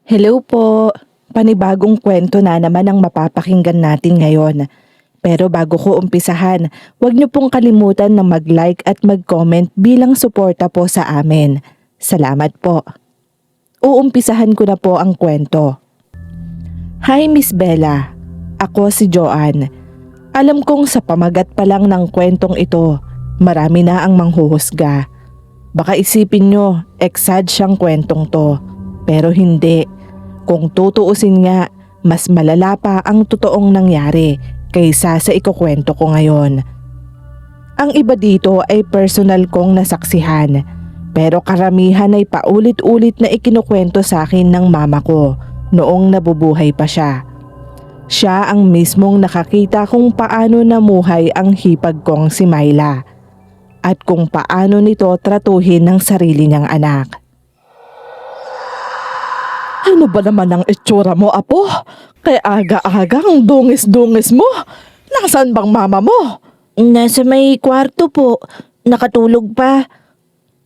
Hello po. Panibagong kwento na naman ang mapapakinggan natin ngayon. Pero bago ko umpisahan, huwag niyo pong kalimutan na mag-like at mag-comment bilang suporta po sa amin. Salamat po. Uumpisahan ko na po ang kwento. Hi Miss Bella. Ako si Joanne. Alam kong sa pamagat pa lang ng kwentong ito, marami na ang manghuhusga. Baka isipin nyo, exad siyang kwentong to. Pero hindi. Kung tutuusin nga, mas malala pa ang totoong nangyari kaysa sa ikukwento ko ngayon. Ang iba dito ay personal kong nasaksihan, pero karamihan ay paulit-ulit na ikinukwento sa akin ng mama ko noong nabubuhay pa siya. Siya ang mismong nakakita kung paano namuhay ang hipag kong si Myla at kung paano nito tratuhin ng sarili niyang anak. Ano ba naman ang itsura mo, apo? Kaya aga-aga ang dungis-dungis mo. Nasaan bang mama mo? Nasa may kwarto po, nakatulog pa.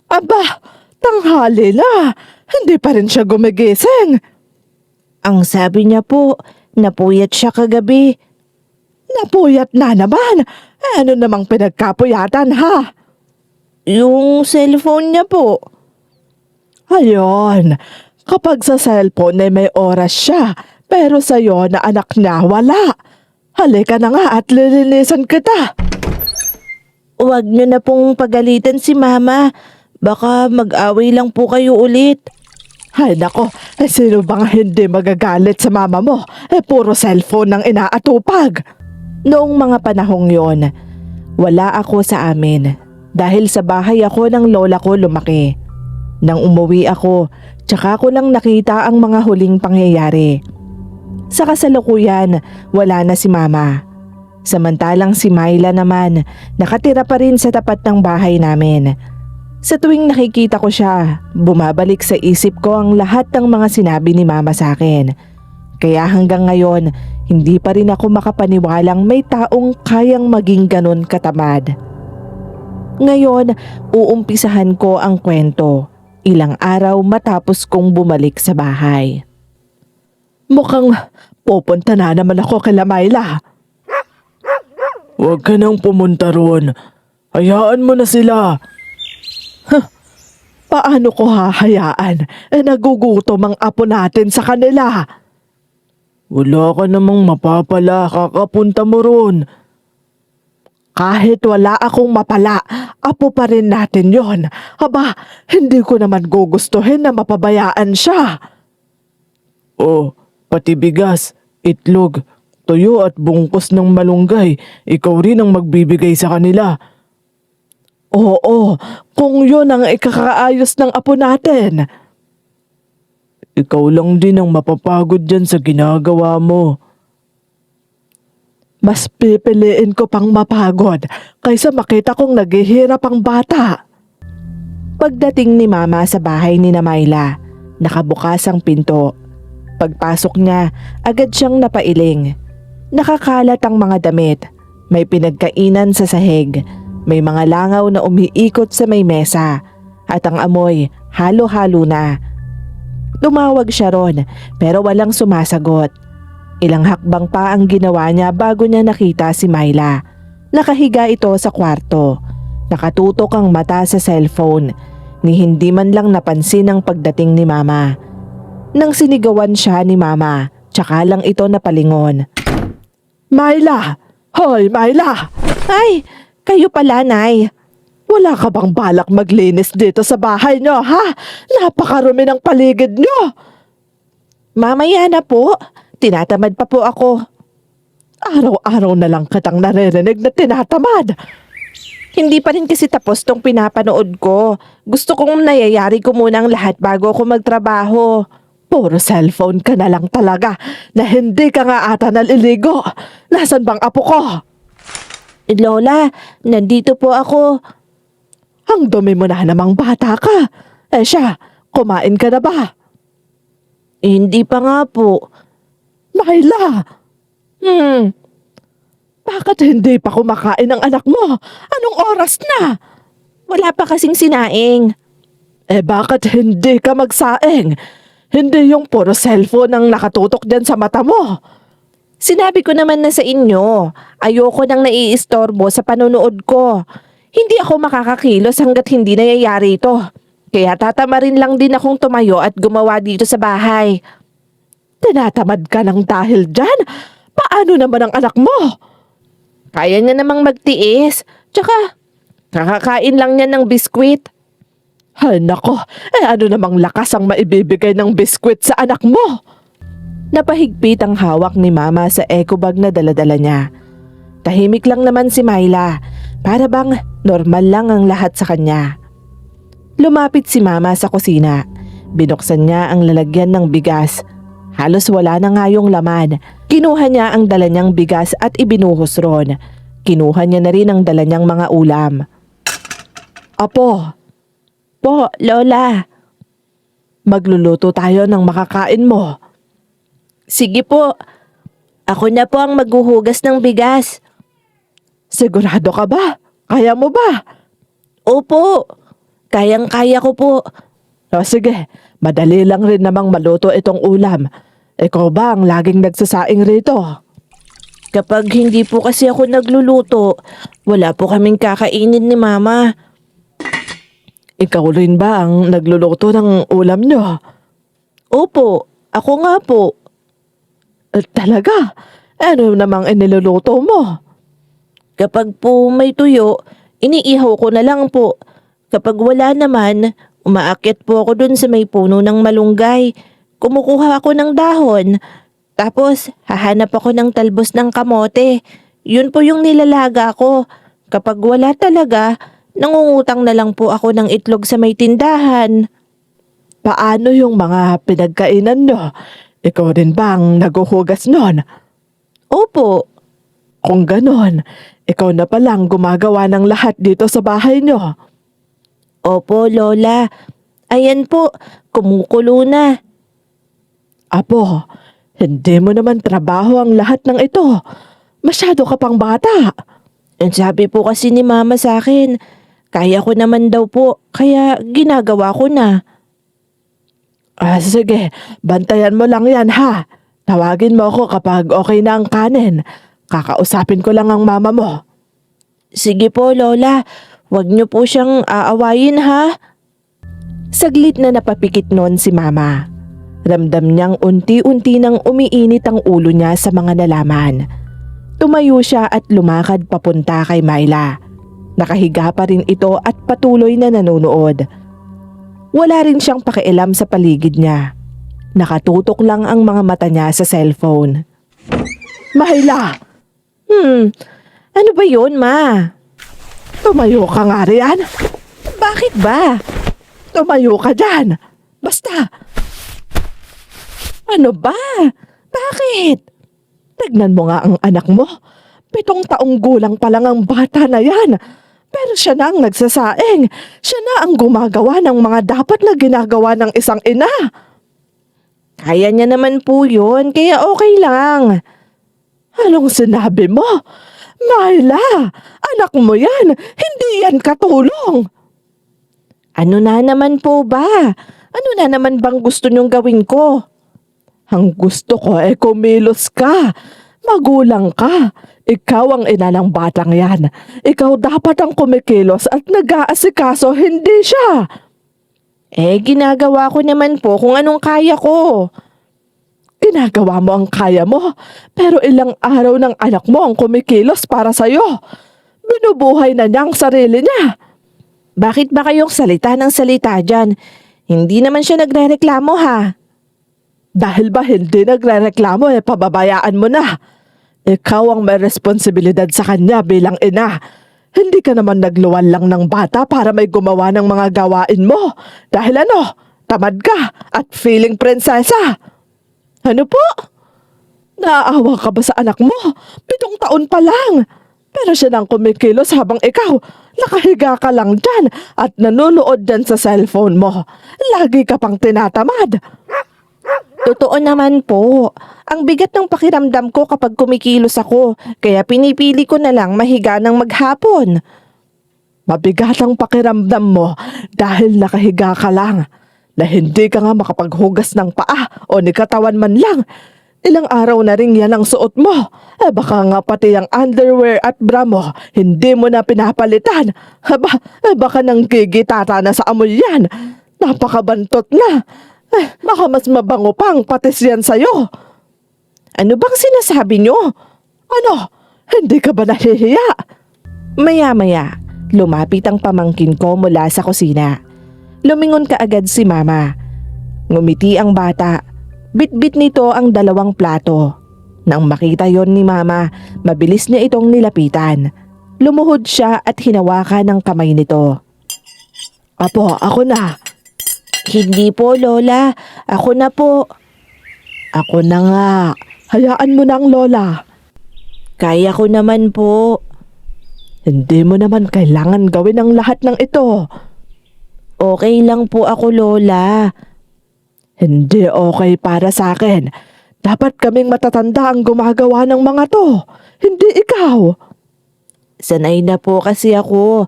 Aba, tanghali na. Hindi pa rin siya gumigising. Ang sabi niya po, napuyat siya kagabi. Napuyat na naman. Ano namang pinagkapuyatan, ha? Yung cellphone niya po. Ayun, kapag sa cellphone ay may oras siya, pero sa'yo na anak niya wala. Halika na nga at lilinisan kita. Huwag niyo na pong pagalitan si mama. Baka mag-away lang po kayo ulit. Ay nako, sino bang hindi magagalit sa mama mo? Puro cellphone ang inaatupag. Noong mga panahong yon, wala ako sa amin dahil sa bahay ako ng lola ko lumaki. Nang umuwi ako, tsaka ko lang nakita ang mga huling pangyayari. Sa kasalukuyan, wala na si mama. Samantalang si Myla naman, nakatira pa rin sa tapat ng bahay namin. Sa tuwing nakikita ko siya, bumabalik sa isip ko ang lahat ng mga sinabi ni mama sa akin. Kaya hanggang ngayon, hindi pa rin ako makapaniwalang may taong kayang maging ganun katamad. Ngayon, uumpisahan ko ang kwento. Ilang araw matapos kong bumalik sa bahay. Mukhang pupunta na naman ako kay Myla. Huwag ka nang pumunta roon. Hayaan mo na sila. Paano ko hahayaan? Nagugutom ang apo natin sa kanila. Wala ka namang mapapala, kakapunta mo roon. Kahit wala akong mapala, apo pa rin natin yon. Aba, hindi ko naman gugustuhin na mapabayaan siya. Oh, pati bigas, itlog, tuyo at bungkus ng malunggay, ikaw rin ang magbibigay sa kanila. Oo, kung yun ang ikakaayos ng apo natin. Ikaw lang din ang mapapagod dyan sa ginagawa mo. Mas pipiliin ko pang mapagod kaysa makita kong naghihirap ang bata. Pagdating ni mama sa bahay ni Myla, nakabukas ang pinto. Pagpasok niya, agad siyang napailing. Nakakalat ang mga damit. May pinagkainan sa sahig. May mga langaw na umiikot sa may mesa. At ang amoy, halo-halo na. Tumawag siya ron pero walang sumasagot. Ilang hakbang pa ang ginawa niya bago niya nakita si Myla. Nakahiga ito sa kwarto. Nakatutok ang mata sa cellphone. Ni hindi man lang napansin ang pagdating ni mama. Nang sinigawan siya ni mama, tsaka lang ito napalingon. Myla! Hoy, Myla! Ay, kayo pala, Nay. Wala ka bang balak maglinis dito sa bahay niyo, ha? Napakarumi ng paligid niyo. Mamaya na po. Tinatamad pa po ako. Araw-araw na lang kitang naririnig na tinatamad. Hindi pa rin kasi tapos tong pinapanood ko. Gusto kong nayayari ko muna ang lahat bago ako magtrabaho. Puro cellphone ka na lang talaga na hindi ka nga ata naliligo. Nasaan bang apo ko? Lola, nandito po ako. Ang dumi mo na namang bata ka. Siya, kumain ka na ba? Hindi pa nga po. Myla! Bakit hindi pa kumakain ang anak mo? Anong oras na? Wala pa kasing sinaing. Bakit hindi ka magsaing? Hindi yung puro cellphone ang nakatutok dyan sa mata mo. Sinabi ko naman na sa inyo, ayoko nang naiistorbo sa panonood ko. Hindi ako makakakilos hanggat hindi nangyayari ito. Kaya tatamarin lang din akong tumayo at gumawa dito sa bahay. Tinatamad ka ng dahil dyan? Paano naman ang anak mo? Kaya niya namang magtiis. Tsaka, kakakain lang niya ng biskwit. Ay nako, ano namang lakas ang maibibigay ng biskwit sa anak mo? Napahigpit ang hawak ni Mama sa eco bag na daladala niya. Tahimik lang naman si Myla, para bang normal lang ang lahat sa kanya. Lumapit si Mama sa kusina. Binuksan niya ang lalagyan ng bigas. Halos wala na nga yung laman. Kinuha niya ang dala niyang bigas at ibinuhos ron. Kinuha niya na rin ang dala niyang mga ulam. Apo, Po, Lola. magluluto tayo ng makakain mo. Sige po. Ako na po ang maghuhugas ng bigas. Sigurado ka ba? Kaya mo ba? Opo. Kayang-kaya ko po. O sige, madali lang rin namang maluto itong ulam. Ikaw ba ang laging nagsasaing rito? Kapag hindi po kasi ako nagluluto, wala po kaming kakainin ni Mama. Ikaw rin ba ang nagluluto ng ulam nyo? Opo, ako nga po. Talaga? Ano namang iniluluto mo? Kapag po may tuyo, iniihaw ko na lang po. Kapag wala naman, umaakit po ako dun sa may puno ng malunggay. Kumukuha ako ng dahon. Tapos, hahanap ako ng talbos ng kamote. Yun po yung nilalaga ko. Kapag wala talaga, nangungutang na lang po ako ng itlog sa may tindahan. Paano yung mga pinagkainan nyo? Ikaw rin bang naguhugas nun? Opo, Kung ganon, ikaw na palang gumagawa ng lahat dito sa bahay nyo. opo Lola. Ayan po, kumukulo na. Apo, hindi mo naman trabaho ang lahat ng ito. Masyado ka pang bata. Ang sabi po kasi ni Mama sa akin, kaya ko naman daw po, kaya ginagawa ko na. Sige, bantayan mo lang yan ha. Tawagin mo ako kapag okay na ang kanin. Kakausapin ko lang ang mama mo. Sige po Lola, wag niyo po siyang aawayin ha. Saglit na napapikit noon si Mama. Ramdam niyang unti-unti nang umiinit ang ulo niya sa mga nalaman. Tumayo siya at lumakad papunta kay Myla. Nakahiga pa rin ito at patuloy na nanonood. Wala rin siyang pakialam sa paligid niya. Nakatutok lang ang mga mata niya sa cellphone. Myla, Ano ba yun, Ma? tumayo ka nga riyan. Bakit ba? Tumayo ka dyan. Basta, Ano ba? Bakit? tignan mo nga ang anak mo. 7 taong gulang pa lang ang bata na yan. Pero siya na ang nagsasaing. Siya na ang gumagawa ng mga dapat na ginagawa ng isang ina. Kaya niya naman po yun, kaya okay lang. Anong sinabi mo? Myla, anak mo yan. Hindi yan katulong. Ano na naman po ba? Ano na naman bang gusto niyong gawin ko? Ang gusto ko ay kumilos ka. Magulang ka. Ikaw ang ina ng batang yan. Ikaw dapat ang kumikilos at nag-aasikaso, hindi siya. Ginagawa ko naman po kung anong kaya ko. Ginagawa mo ang kaya mo, pero ilang araw ng anak mo ang kumikilos para sa'yo. Binubuhay na niya ang sarili niya. Bakit ba kayong salita ng salita dyan? Hindi naman siya nagrereklamo ha. Dahil ba hindi nagrereklamo, pababayaan mo na. Ikaw ang may responsibilidad sa kanya bilang ina. Hindi ka naman nagluwan lang ng bata para may gumawa ng mga gawain mo. Dahil tamad ka at feeling prinsesa. Ano po? Naaawa ka ba sa anak mo? 7 taon pa lang. Pero siya nang kumikilos habang ikaw, nakahiga ka lang dyan at nanonood dyan sa cellphone mo. Lagi ka pang tinatamad. Totoo naman po. Ang bigat ng pakiramdam ko kapag kumikilos ako, kaya pinipili ko na lang mahiga ng maghapon. Mabigat ang pakiramdam mo dahil nakahiga ka lang. na hindi ka nga makapaghugas ng paa o ni katawan man lang. Ilang araw na rin yan ang suot mo. Baka nga pati ang underwear at bra mo, hindi mo na pinapalitan. Baka nang gigitata na sa amoy yan. Napakabantot na. Baka mas mabango pang patis yan sa'yo. Ano bang sinasabi nyo? Ano? Hindi ka ba nahihiya? Maya-maya, lumapit ang pamangkin ko mula sa kusina. Lumingon kaagad si Mama. Ngumiti ang bata. Bit-bit nito ang 2 plato. Nang makita yon ni Mama, mabilis niya itong nilapitan. Lumuhod siya at hinawakan ng kamay nito. Apo, ako na. Hindi po, Lola. Ako na po. Ako na nga. Hayaan mo na ang lola. Kaya ko naman po. Hindi mo naman kailangan gawin ang lahat ng ito. Okay lang po ako, Lola. Hindi okay para sa akin. Dapat kaming matatanda ang gumagawa ng mga to. Hindi ikaw. Sanay na po kasi ako.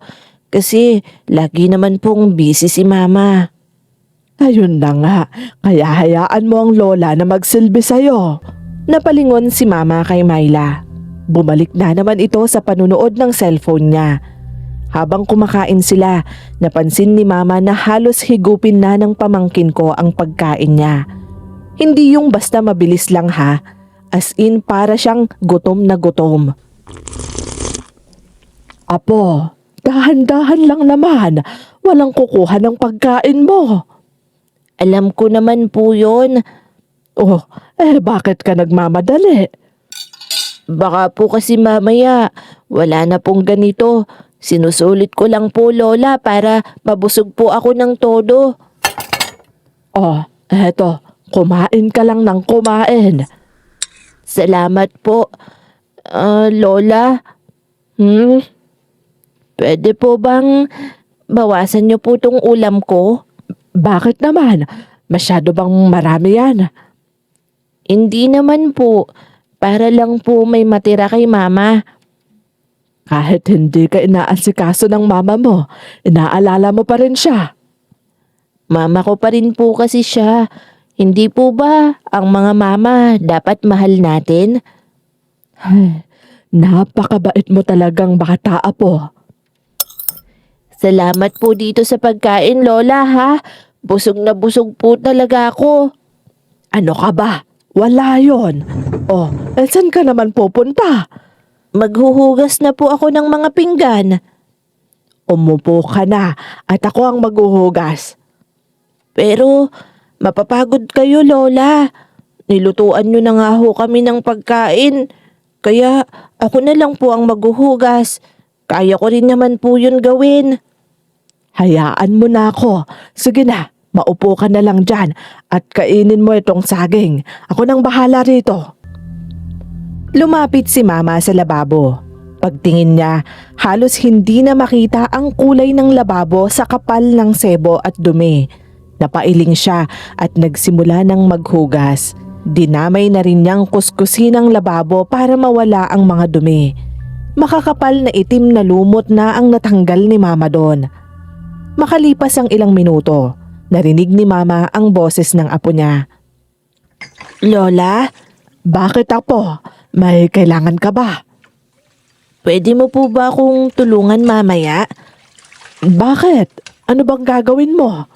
Kasi lagi naman pong busy si Mama. Ayun na nga. Kaya hayaan mo ang lola na magsilbi sa'yo. Napalingon si Mama kay Myla. Bumalik na naman ito sa panunood ng cellphone niya. Habang kumakain sila, napansin ni Mama na halos higupin na ng pamangkin ko ang pagkain niya. Hindi yung basta mabilis lang ha, as in para siyang gutom na gutom. Apo, dahan-dahan lang naman. Walang kukuha ng pagkain mo. Alam ko naman po yun. Oh, bakit ka nagmamadali? Baka po kasi mamaya, wala na pong ganito. Sinusulit ko lang po, Lola, para mabusog po ako ng todo. Oh, eto, kumain ka lang ng kumain. Salamat po. Lola, pwede po bang bawasan niyo po tong ulam ko? Bakit naman? Masyado bang marami yan? Hindi naman po. Para lang po may matira kay Mama. Kahit hindi ka inaasikaso ng mama mo, inaalala mo pa rin siya. Mama ko pa rin po kasi siya. Hindi po ba ang mga mama dapat mahal natin? Ay, napakabait mo talagang bata, Apo. Salamat po dito sa pagkain, Lola, ha? Busog na busog po talaga ako. Ano ka ba? Wala yon. Oh, saan ka naman pupunta? Maghuhugas na po ako ng mga pinggan. Umupo ka na at ako ang maghuhugas. Pero mapapagod kayo, Lola. Nilutuan nyo na nga ho kami ng pagkain. Kaya ako na lang po ang maghuhugas. Kaya ko rin naman po yun gawin. Hayaan mo na ako. Sige na, maupo ka na lang dyan at kainin mo itong saging. Ako nang bahala rito. Lumapit si Mama sa lababo. Pagtingin niya, halos hindi na makita ang kulay ng lababo sa kapal ng sebo at dumi. Napailing siya at nagsimula ng maghugas. Dinamay na rin niyang kuskusin ang lababo para mawala ang mga dumi. Makakapal na itim na lumot na ang natanggal ni Mama doon. Makalipas ang ilang minuto, narinig ni Mama ang boses ng apo niya. Lola, Bakit, Apo? May kailangan ka ba? pwede mo po ba akong tulungan mamaya? Bakit? Ano bang gagawin mo?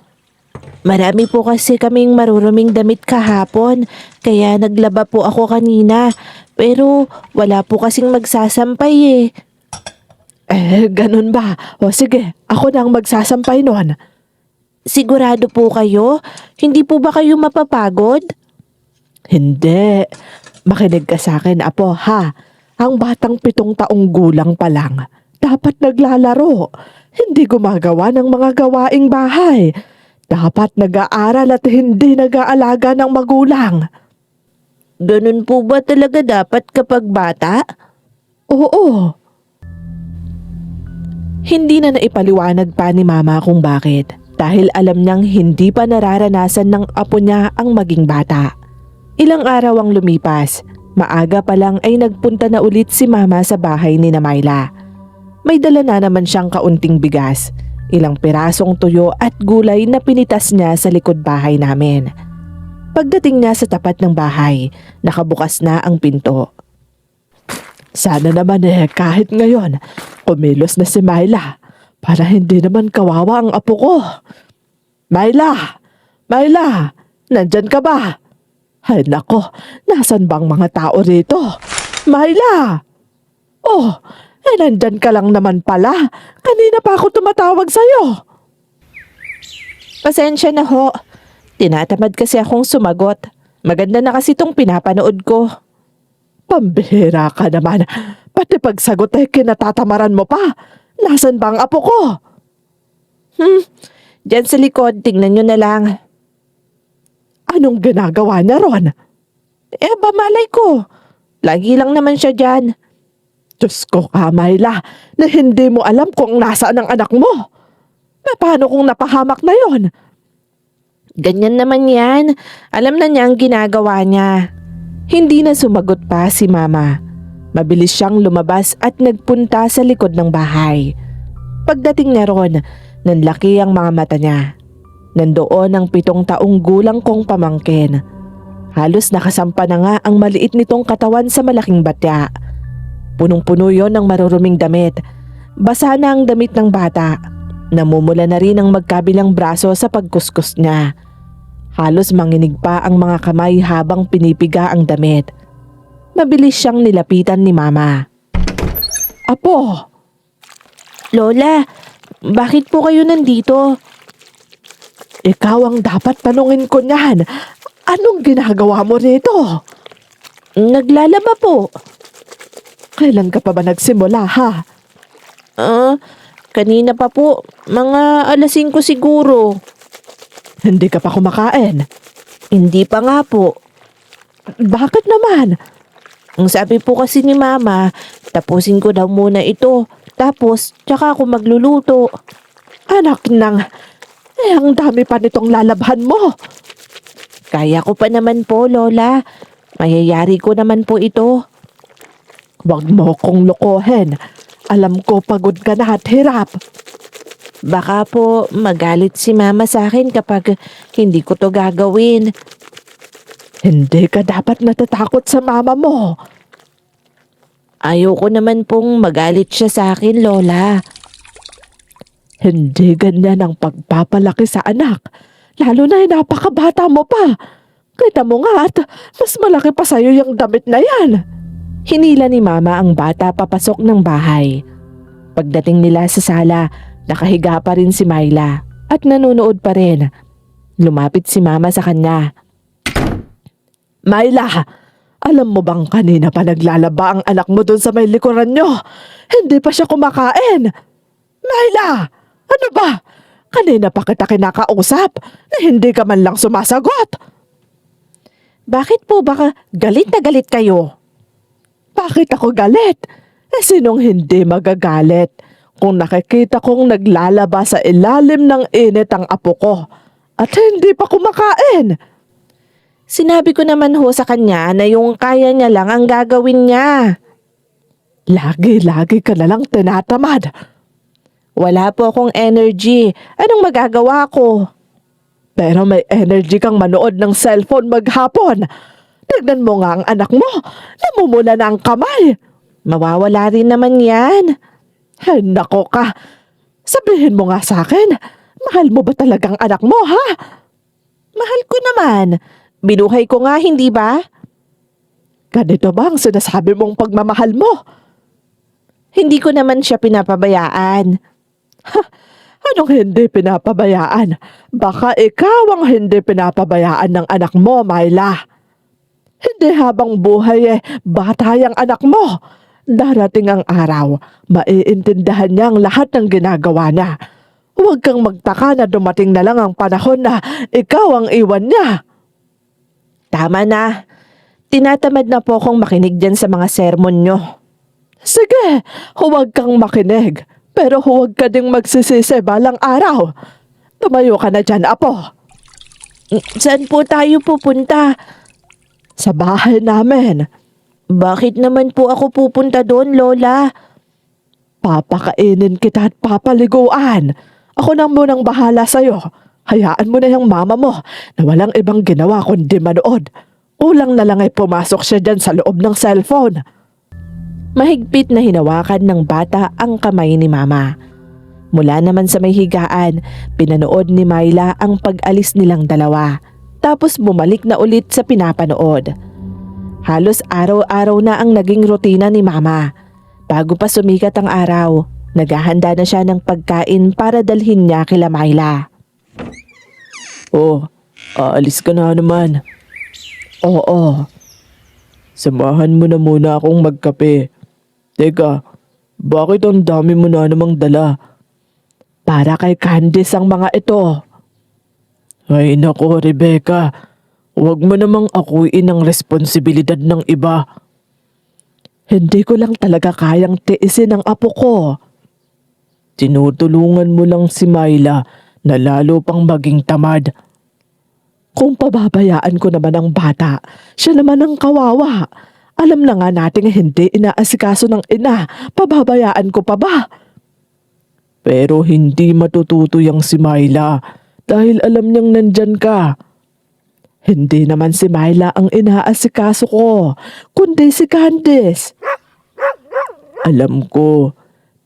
Marami po kasi kaming maruruming damit kahapon, kaya naglaba po ako kanina. Pero wala po kasing magsasampay eh. Ganun ba? O sige, ako na ang magsasampay nun. Sigurado po kayo? Hindi po ba kayo mapapagod? Hindi. Makinig ka sa akin, Apo, ha? Ang batang 7 taong gulang pa lang, dapat naglalaro. Hindi gumagawa ng mga gawaing bahay. Dapat nag-aaral at hindi nag-aalaga ng magulang. Ganun po ba talaga dapat kapag bata? Oo. Hindi na naipaliwanag pa ni Mama kung bakit. Dahil alam niyang hindi pa nararanasan ng apo niya ang maging bata. Ilang araw ang lumipas. Maaga pa lang ay nagpunta na ulit si Mama sa bahay ni Myla. May dala na naman siyang kaunting bigas. ilang pirasong tuyo at gulay na pinitas niya sa likod bahay namin. Pagdating niya sa tapat ng bahay, nakabukas na ang pinto. Sana naman kahit ngayon, kumilos na si Myla para hindi naman kawawa ang apo ko. Myla! Myla! Nandyan ka ba? Ay nako, nasan bang mga tao rito? Myla! Oh, nandyan ka lang naman pala. Kanina pa ako tumatawag sa'yo. Pasensya na ho. Tinatamad kasi akong sumagot. Maganda na kasi itong pinapanood ko. Pambihira ka naman. Pati pagsagot kinatatamaran mo pa. Nasan ba ang apo ko? Diyan sa likod, tingnan nyo na lang. Anong ginagawa niya ron? Malay ko. Lagi lang naman siya dyan. Diyos ko ka, Myla, na hindi mo alam kung nasaan ang anak mo. Paano kung napahamak na yon? Ganyan naman yan. Alam na niya ang ginagawa niya. Hindi na sumagot pa si Mama. Mabilis siyang lumabas at nagpunta sa likod ng bahay. Pagdating niya ron, nanlaki ang mga mata niya. Nandoon ang 7 taong gulang kong pamangkin. Halos nakasampa na nga ang maliit nitong katawan sa malaking batya. Punong-puno yon ng maruruming damit. Basa na ang damit ng bata. Namumula na rin ang magkabilang braso sa pagkuskus niya. Halos manginig pa ang mga kamay habang pinipiga ang damit. Mabilis siyang nilapitan ni Mama. Apo! Lola, bakit po kayo nandito? Ikaw ang dapat tanungin ko niyan. Anong ginagawa mo rito? Naglalaba po. Kailan ka pa ba nagsimula, ha? Kanina pa po. Mga 5 siguro. Hindi ka pa kumakain? Hindi pa nga po. Bakit naman? Ang sabi po kasi ni Mama, tapusin ko daw muna ito. Tapos, tsaka ako magluluto. Anak nang, ang dami pa nitong lalabhan mo. Kaya ko pa naman po, Lola. Mayayari ko naman po ito. Huwag mo kong lokohin. Alam ko pagod ka na at hirap. Baka po magalit si Mama sa akin kapag hindi ko to gagawin. Hindi ka dapat natatakot sa mama mo. Ayoko naman pong magalit siya sa akin, Lola. Hindi ganyan ang pagpapalaki sa anak. Lalo na napakabata mo pa. Kita mo nga at mas malaki pa sa'yo yung damit na yan. Hinila ni Mama ang bata papasok ng bahay. Pagdating nila sa sala, nakahiga pa rin si Myla at nanonood pa rin. Lumapit si Mama sa kanya. Myla, alam mo bang kanina pa naglalaba ang anak mo doon sa may likuran nyo? Hindi pa siya kumakain. Myla, ano ba? Kanina pa kita kinakausap na hindi ka man lang sumasagot. Bakit po baka galit na galit kayo? Bakit ako galit? Sinong hindi magagalit kung nakikita kong naglalaba sa ilalim ng init ang apo ko at hindi pa kumakain? Sinabi ko naman ho sa kanya na yung kaya niya lang ang gagawin niya. Lagi-lagi ka na lang tinatamad. Wala po akong energy. Anong magagawa ko? Pero may energy kang manood ng cellphone maghapon. Tignan mo nga ang anak mo. Namumula na ang kamay. Mawawala rin naman yan. Ay, nako ka. Sabihin mo nga sa akin, mahal mo ba talagang anak mo, ha? Mahal ko naman. Binuhay ko nga, hindi ba? Ganito ba ang sinasabi mong pagmamahal mo? Hindi ko naman siya pinapabayaan. Anong hindi pinapabayaan? Baka ikaw ang hindi pinapabayaan ng anak mo, Myla. Hindi habang buhay bata yung anak mo. Darating ang araw, maiintindihan niya ang lahat ng ginagawa niya. Huwag kang magtaka na dumating na lang ang panahon na ikaw ang iwan niya. Tama na. Tinatamad na po akong makinig dyan sa mga sermon nyo. Sige, huwag kang makinig. Pero huwag ka ding magsisisi balang araw. Tumayo ka na dyan, apo. Saan po tayo pupunta? Sa bahay namin. Bakit naman po ako pupunta doon, Lola? Papakainin kita at papaliguan. Ako na munang bahala sa'yo. Hayaan mo na yung mama mo na walang ibang ginawa kundi manood. Ulang na lang ay pumasok siya dyan sa loob ng cellphone. Mahigpit na hinawakan ng bata ang kamay ni Mama. Mula naman sa may higaan, pinanood ni Myla ang pag-alis nilang dalawa. Tapos bumalik na ulit sa pinapanood. Halos araw-araw na ang naging rutina ni Mama. Bago pa sumikat ang araw, naghahanda na siya ng pagkain para dalhin niya kila Myla. Oh, aalis ka na naman. Oo, Samahan mo na muna akong magkape. Teka, bakit ang dami mo na namang dala? para kay Candice ang mga ito. Ay nako, Rebecca. Huwag mo namang akuin ang responsibilidad ng iba. Hindi ko lang talaga kayang tiisin ang apo ko. Tinutulungan mo lang si Myla na lalo pang maging tamad. Kung pababayaan ko naman ang bata, siya naman ang kawawa. Alam na nga nating hindi inaasikaso ng ina, pababayaan ko pa ba? Pero hindi matututo yang si Myla dahil alam niyang nandyan ka. Hindi naman si Myla ang inaasikaso ko, kundi si Candice. Alam ko,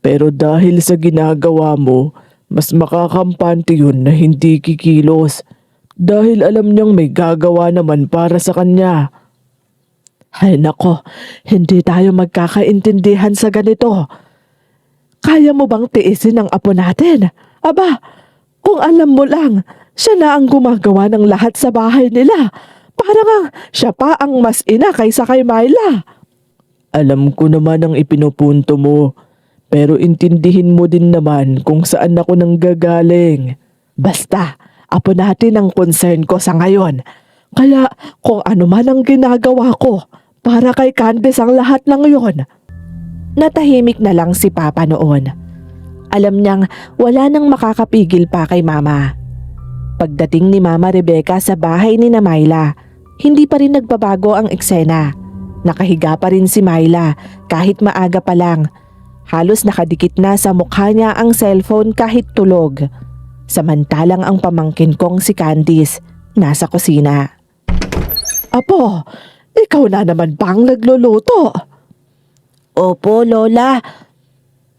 pero dahil sa ginagawa mo, mas makakampante yun na hindi kikilos. Dahil alam niyang may gagawa naman para sa kanya. Ay nako, hindi tayo magkakaintindihan sa ganito. Kaya mo bang tiisin ang apo natin? Aba, kung alam mo lang, siya na ang gumagawa ng lahat sa bahay nila. Parang siya pa ang mas ina kaysa kay Myla. Alam ko naman ang ipinupunto mo, pero intindihin mo din naman kung saan ako nanggagaling. Basta, apo natin ang concern ko sa ngayon. Kaya kung ano man ang ginagawa ko, para kay Candice ang lahat ng yon. Natahimik na lang si Papa noon. Alam niyang wala nang makakapigil pa kay Mama. Pagdating ni Mama Rebecca sa bahay ni na Myla, hindi pa rin nagbabago ang eksena. Nakahiga pa rin si Myla kahit maaga pa lang. Halos nakadikit na sa mukha niya ang cellphone kahit tulog. Samantalang ang pamangkin kong si Candice nasa kusina. Apo, ikaw na naman bang nagluluto? Opo, Lola.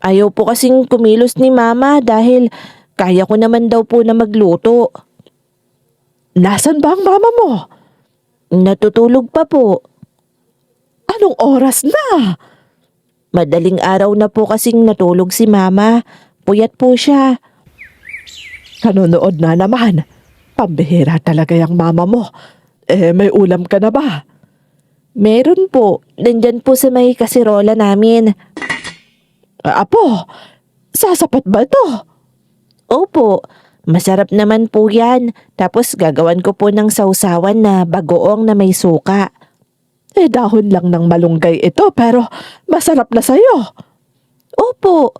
Ayaw po kasing kumilos ni Mama dahil kaya ko naman daw po na magluto. Nasaan ba ang mama mo? Natutulog pa po. Anong oras na? Madaling araw na po kasing natulog si Mama. Puyat po siya. Nanonood na naman. Pambihira talaga yung mama mo. May ulam ka na ba? Meron po. Nandyan po sa may kasirola namin. Apo, sasapat ba ito? Opo, masarap naman po yan. Tapos gagawan ko po ng sausawan na bagoong na may suka. Dahon lang ng malunggay ito pero masarap na sa'yo. Opo,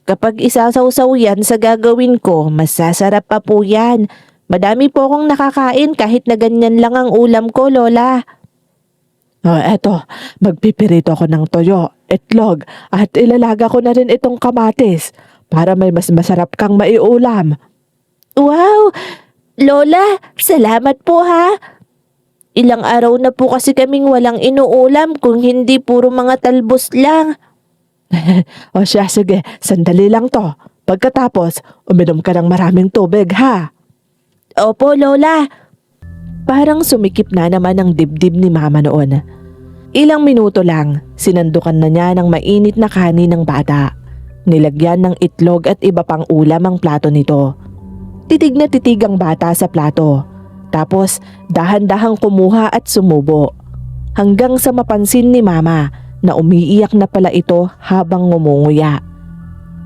kapag isasawsaw yan sa gagawin ko, masasarap pa po yan. Madami po akong nakakain kahit na ganyan lang ang ulam ko, Lola. Eto, magpipirito ko ng toyo, itlog at ilalaga ko na rin itong kamatis para may mas masarap kang maiulam. Wow! Lola, salamat po ha! Ilang araw na po kasi kaming walang inuulam kung hindi puro mga talbos lang. O siya, sige, sandali lang to. Pagkatapos, uminom ka ng maraming tubig ha. Opo, Lola. Parang sumikip na naman ang dibdib ni Mama noon. Ilang minuto lang, sinandukan na niya ng mainit na kanin ng bata. Nilagyan ng itlog at iba pang ulam ang plato nito. Titig na titig ang bata sa plato. Tapos dahan-dahang kumuha at sumubo. Hanggang sa mapansin ni Mama na umiiyak na pala ito habang ngumunguya.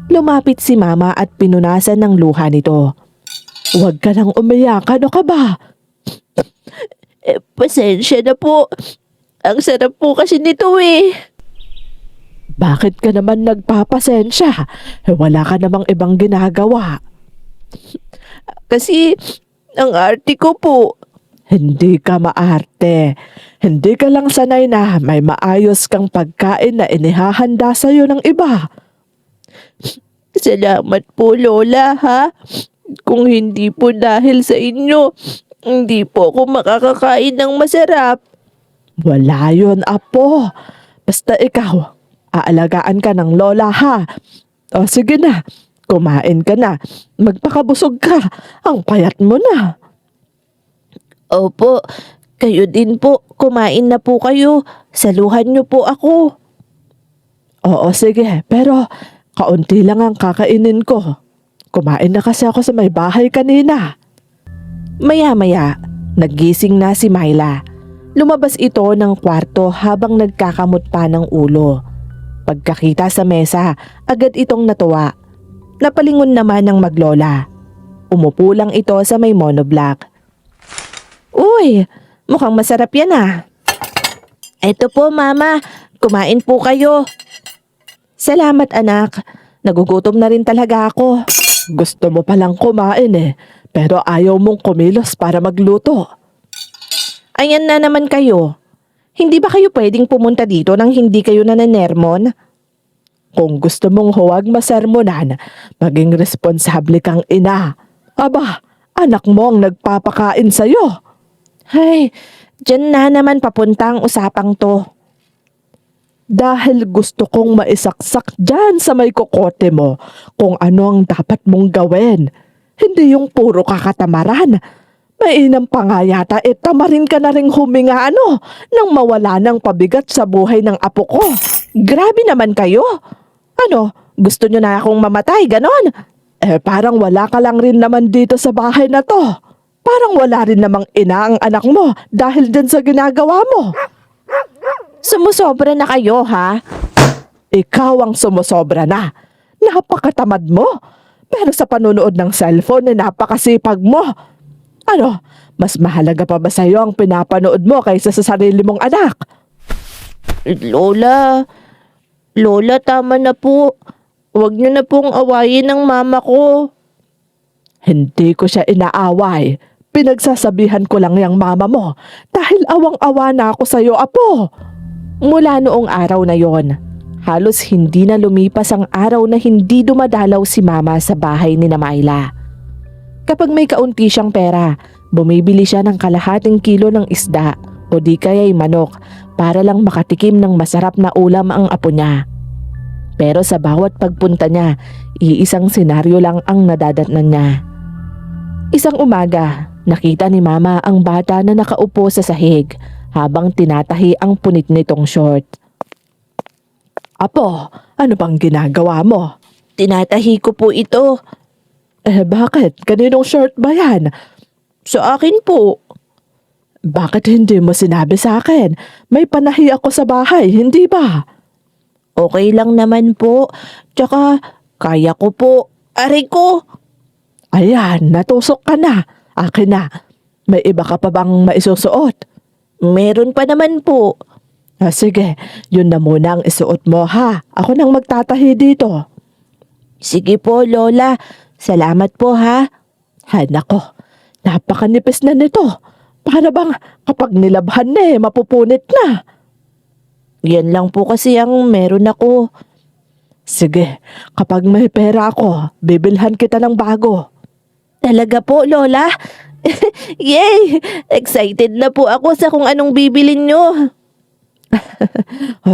Lumapit si Mama at pinunasan ng luha nito. Huwag ka nang umiyak, ano ka ba? Pasensya na po. Ang sarap po kasi nito eh. Bakit ka naman nagpapasensya? Wala ka namang ibang ginagawa. Kasi ang arte ko po. Hindi ka maarte. Hindi ka lang sanay na may maayos kang pagkain na inihahanda sa'yo ng iba. Salamat po, Lola, ha? Kung hindi po dahil sa inyo, hindi po ako makakakain ng masarap. Wala yun, Apo. Basta ikaw, aalagaan ka ng lola ha. O sige na, kumain ka na. Magpakabusog ka. Ang payat mo na. Opo, kayo din po. Kumain na po kayo. Saluhan niyo po ako. Oo, sige. Pero kaunti lang ang kakainin ko. Kumain na kasi ako sa may bahay kanina. Maya-maya, naggising na si Myla. Lumabas ito ng kwarto habang nagkakamot pa ng ulo. Pagkakita sa mesa, agad itong natuwa. Napalingon naman ng maglola. Umupo lang ito sa may monoblock. Uy, mukhang masarap yan ah. Eto po mama, kumain po kayo. Salamat anak, nagugutom na rin talaga ako. Gusto mo palang kumain eh. Pero ayaw mong kumilos para magluto. Ayan na naman kayo. Hindi ba kayo pwedeng pumunta dito nang hindi kayo nanenermon? Kung gusto mong huwag masermonan, maging responsable kang ina. Aba, anak mo ang nagpapakain sa'yo. Ay, dyan na naman papunta ang usapang to. Dahil gusto kong maisaksak dyan sa may kokote mo kung ano ang dapat mong gawin. Hindi yung puro kakatamaran. Mainam pa nga yata tamarin ka na ring huminga nang mawala ng pabigat sa buhay ng apo ko. Grabe naman kayo. Ano, gusto nyo na akong mamatay, ganon? Parang wala ka lang rin naman dito sa bahay na to. Parang wala rin namang ina ang anak mo dahil din sa ginagawa mo. Sumusobra na kayo ha? Ikaw ang sumusobra na. Napakatamad mo. Pero sa panunood ng cellphone napakasipag mo. Ano, mas mahalaga pa ba sa'yo ang pinapanood mo kaysa sa sarili mong anak? Lola, tama na po. Huwag niyo na pong awayin ng mama ko. Hindi ko siya inaaway. Pinagsasabihan ko lang yung mama mo dahil awang-awa na ako sa'yo, Apo. Mula noong araw na yon, halos hindi na lumipas ang araw na hindi dumadalaw si mama sa bahay ni Myla. Kapag may kaunti siyang pera, bumibili siya ng kalahating kilo ng isda o di kaya'y manok para lang makatikim ng masarap na ulam ang apo niya. Pero sa bawat pagpunta niya, iisang senaryo lang ang nadadatnan niya. Isang umaga, nakita ni mama ang bata na nakaupo sa sahig habang tinatahi ang punit nitong short. Apo, ano bang ginagawa mo? Tinatahi ko po ito. Bakit? Kaninong short ba yan? Sa akin po. Bakit hindi mo sinabi sa akin? May panahi ako sa bahay, hindi ba? Okay lang naman po. Tsaka, kaya ko po. Aray ko! Ayan, natusok ka na. Akin na. May iba ka pa bang maisusuot? Meron pa naman po. Sige, yun na muna ang isuot mo ha. Ako nang magtatahi dito. Sige po, Lola. Salamat po ha. Hay nako, napakanipis na nito. Para bang kapag nilabhan na mapupunit na. Yan lang po kasi ang meron ako. Sige, kapag may pera ako, bibilhan kita ng bago. Talaga po, Lola? Yay! Excited na po ako sa kung anong bibilin nyo.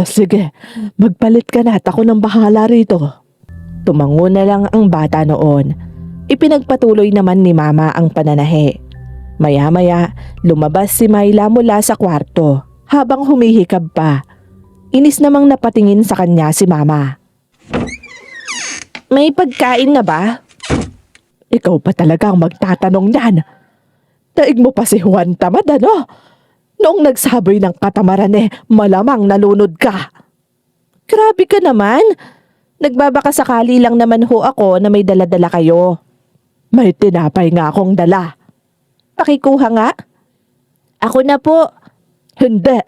Sige, magpalit ka na at ako nang bahala rito. Tumango na lang ang bata noon. Ipinagpatuloy naman ni mama ang pananahi. Maya-maya, lumabas si Myla mula sa kwarto habang humihikab pa. Inis namang napatingin sa kanya si mama. May pagkain na ba? Ikaw pa talaga ang magtatanong niyan. Daig mo pa si Juan tamad Noong nagsaboy ng katamaran malamang nalunod ka. Grabe ka naman. Nagbabaka sakali lang naman ho ako na may dala-dala kayo. May tinapay nga akong dala. Pakikuha nga. Ako na po. Hindi.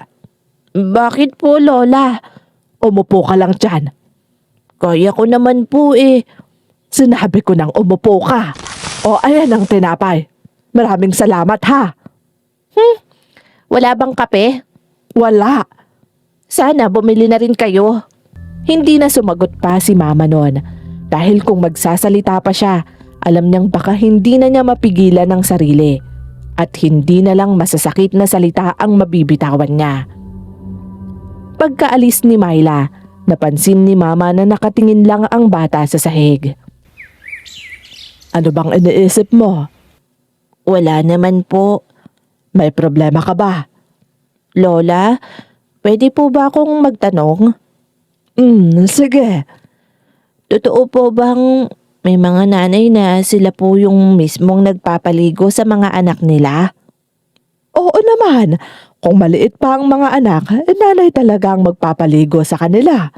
Bakit po, Lola? Umupo ka lang dyan. Kaya ko naman po eh. Sinabi ko nang umupo ka. O ayan ang tinapay. Maraming salamat ha. Wala bang kape? Wala. Sana bumili na rin kayo. Hindi na sumagot pa si mama noon. Dahil kung magsasalita pa siya, alam niyang baka hindi na niya mapigilan ang sarili at hindi na lang masasakit na salita ang mabibitawan niya. Pagkaalis ni Myla, napansin ni Mama na nakatingin lang ang bata sa sahig. Ano bang iniisip mo? Wala naman po. May problema ka ba? Lola, pwede po ba akong magtanong? Sige. Totoo po bang may mga nanay na sila po yung mismong nagpapaligo sa mga anak nila? Oo naman. Kung maliit pa ang mga anak, nanay talaga ang magpapaligo sa kanila.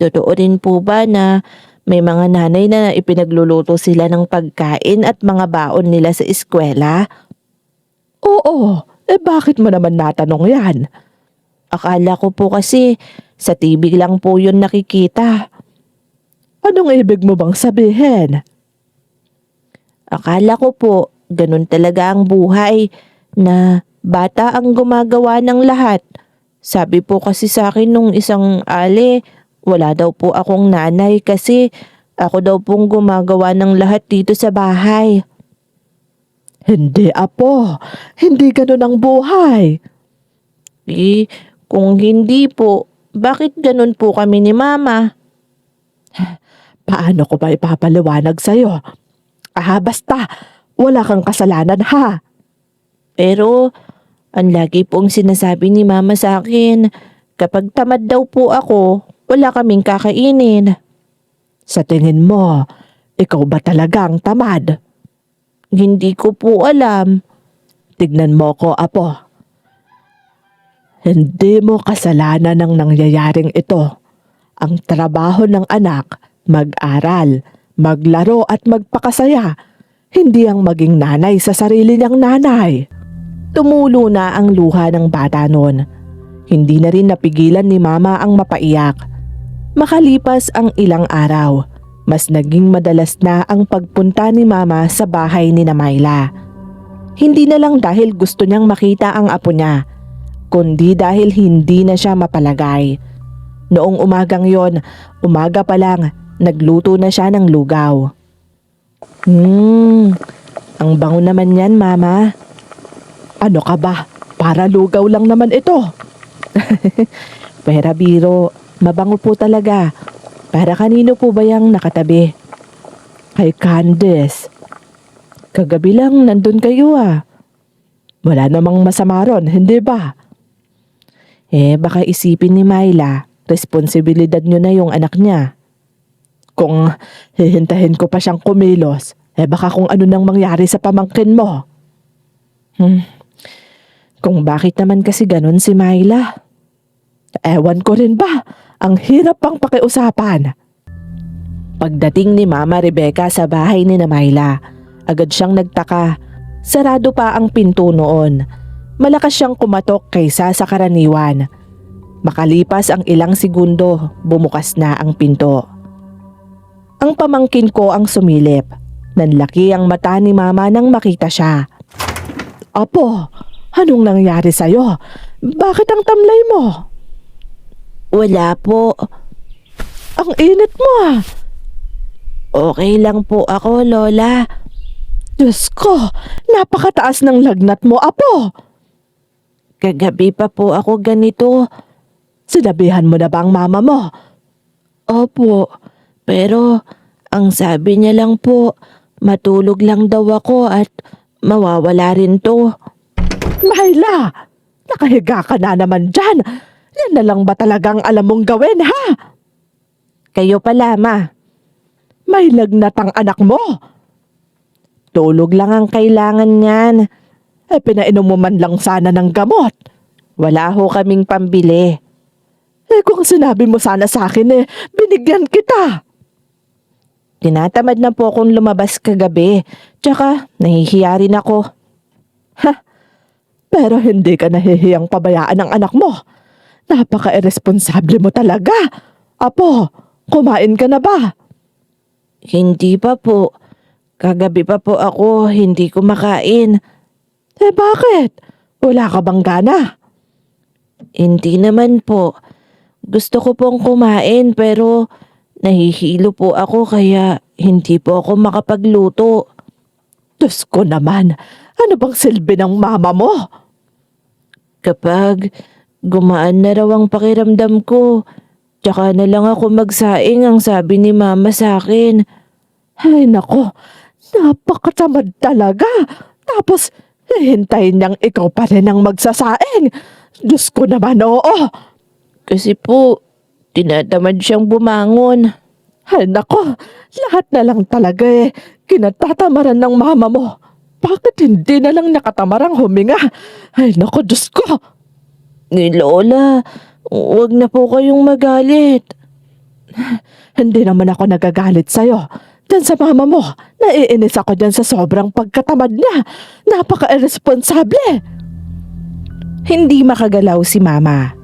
Totoo rin po ba na may mga nanay na ipinagluluto sila ng pagkain at mga baon nila sa eskwela? Oo, bakit mo naman natanong yan? Akala ko po kasi sa TV lang po yun nakikita. Anong ibig mo bang sabihin? Akala ko po ganun talaga ang buhay na bata ang gumagawa ng lahat. Sabi po kasi sa akin nung isang ali, wala daw po akong nanay kasi ako daw pong gumagawa ng lahat dito sa bahay. Hindi, apo. Hindi ganun ang buhay. Eh, kung hindi po, bakit ganun po kami ni Mama? Paano ko ba ipapaliwanag sa'yo? Basta, wala kang kasalanan ha. Pero, ang lagi pong sinasabi ni Mama sa akin, kapag tamad daw po ako, wala kaming kakainin. Sa tingin mo, ikaw ba talagang tamad? Hindi ko po alam. Tignan mo ko, apo. Hindi mo kasalanan ang nangyayaring ito. Ang trabaho ng anak, mag-aral, maglaro at magpakasaya. Hindi ang maging nanay sa sarili niyang nanay. Tumulo na ang luha ng bata noon. Hindi na rin napigilan ni Mama ang mapaiyak. Makalipas ang ilang araw, mas naging madalas na ang pagpunta ni Mama sa bahay ni Myla. Hindi na lang dahil gusto niyang makita ang apo niya, kundi dahil hindi na siya mapalagay. Noong umagang yon, umaga pa lang, nagluto na siya ng lugaw. Ang bango naman yan, Mama. Ano ka ba? Para lugaw lang naman ito. Pera biro, mabango po talaga. Para kanino po ba yung nakatabi? Kay Candice. Kagabi lang nandun kayo ah. Wala namang masama ron, hindi ba? Baka isipin ni Myla, responsibilidad nyo na yung anak niya. Kung hihintahin ko pa siyang kumilos, baka kung ano nang mangyari sa pamangkin mo. Kung bakit naman kasi ganun si Myla? Ewan ko rin ba? Ang hirap pang pakiusapan. Pagdating ni Mama Rebecca sa bahay ni Myla, agad siyang nagtaka. Sarado pa ang pinto noon. Malakas siyang kumatok kaysa sa karaniwan. Makalipas ang ilang segundo, bumukas na ang pinto. Ang pamangkin ko ang sumilip. Nanlaki ang mata ni Mama nang makita siya. Apo, anong nangyari sa'yo? Bakit ang tamlay mo? Wala po. Ang init mo ah. Okay lang po ako, Lola. Diyos ko, napakataas ng lagnat mo, apo. Kagabi pa po ako ganito. Sinabihan mo na ba ang mama mo? Opo, pero ang sabi niya lang po, matulog lang daw ako at mawawala rin to. Myla, nakahiga ka na naman dyan. Yan na lang ba talagang alam mong gawin, ha? Kayo pala, Ma. May lagnat ang anak mo. Tulog lang ang kailangan niyan. Pinainom mo man lang sana ng gamot. Wala ho kaming pambili. Kung sinabi mo sana sa akin, binigyan kita. Tinatamad na po akong lumabas kagabi. Tsaka, nahihiya rin ako. Pero hindi ka nahihiyang pabayaan ng anak mo. Napaka-irresponsable mo talaga. Apo, kumain ka na ba? Hindi pa po. Kagabi pa po ako hindi kumakain. Bakit? Wala ka bang gana? Hindi naman po. Gusto ko pong kumain pero Nahihilo po ako kaya hindi po ako makapagluto. Diyos ko naman, ano bang silbi ng mama mo? Kapag gumaan na raw ang pakiramdam ko, tsaka na lang ako magsaing ang sabi ni mama sa akin. Ay nako, napakatamad talaga. Tapos, hihintayin niyang ikaw pa rin ang magsasaing. Diyos ko naman, oo. Kasi po, tinatamad siyang bumangon. Ay nako, lahat na lang talaga kinatatamaran ng mama mo. Bakit hindi na lang nakatamarang huminga? Ay nako, Diyos ko. Ni Lola, huwag na po kayong magalit. Hindi naman ako nagagalit sa'yo. Diyan sa mama mo, naiinis ako dyan sa sobrang pagkatamad niya. Napaka-irresponsable. Hindi makagalaw si Mama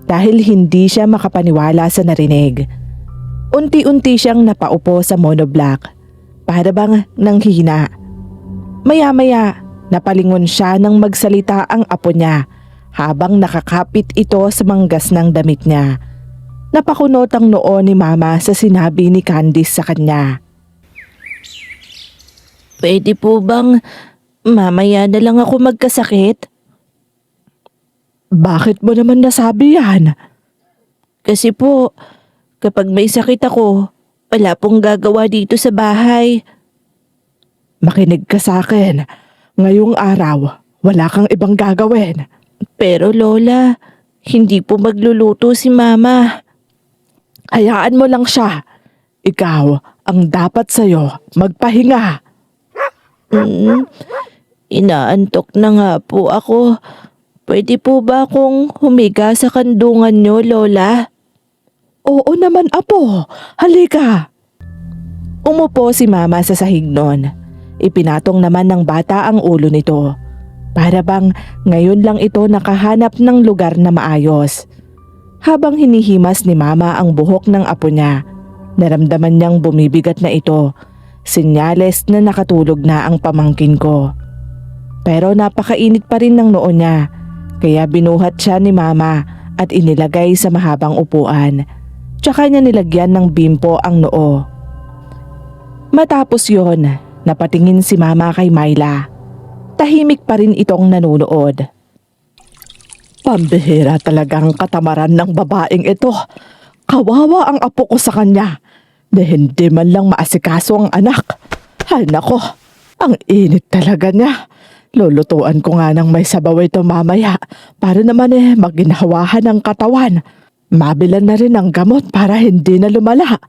dahil hindi siya makapaniwala sa narinig. Unti-unti siyang napaupo sa monoblock para bang nanghina. Maya-maya, napalingon siya nang magsalita ang apo niya habang nakakapit ito sa manggas ng damit niya. Napakunot ang noo ni Mama sa sinabi ni Candice sa kanya. Pwede po bang mamaya na lang ako magkasakit? Bakit mo naman nasabi yan? Kasi po, kapag may sakit ako, wala pong gagawa dito sa bahay. Makinig ka sa akin. Ngayong araw, wala kang ibang gagawin. Pero Lola, hindi po magluluto si Mama. Hayaan mo lang siya. Ikaw ang dapat sa'yo magpahinga. Inaantok na nga po ako. Pwede po ba akong humiga sa kandungan nyo, Lola? Oo naman, apo. Halika. Umupo si Mama sa sahig nun. Ipinatong naman ng bata ang ulo nito. Para bang ngayon lang ito nakahanap ng lugar na maayos. Habang hinihimas ni Mama ang buhok ng apo niya, naramdaman niyang bumibigat na ito. Senyales na nakatulog na ang pamangkin ko. Pero napakainit pa rin ng noo niya, kaya binuhat siya ni Mama at inilagay sa mahabang upuan. Tsaka niya nilagyan ng bimpo ang noo. Matapos yon, napatingin si Mama kay Myla. Tahimik pa rin itong nanunood. Pambihira talagang katamaran ng babaeng ito. Kawawa ang apo ko sa kanya. Na hindi man lang maasikaso ang anak. Ay nako, ang init talaga niya. Lulutuan ko nga ng may sabaw ito mamaya para naman maginhawahan ang katawan. Mabilan na rin ang gamot para hindi na lumala.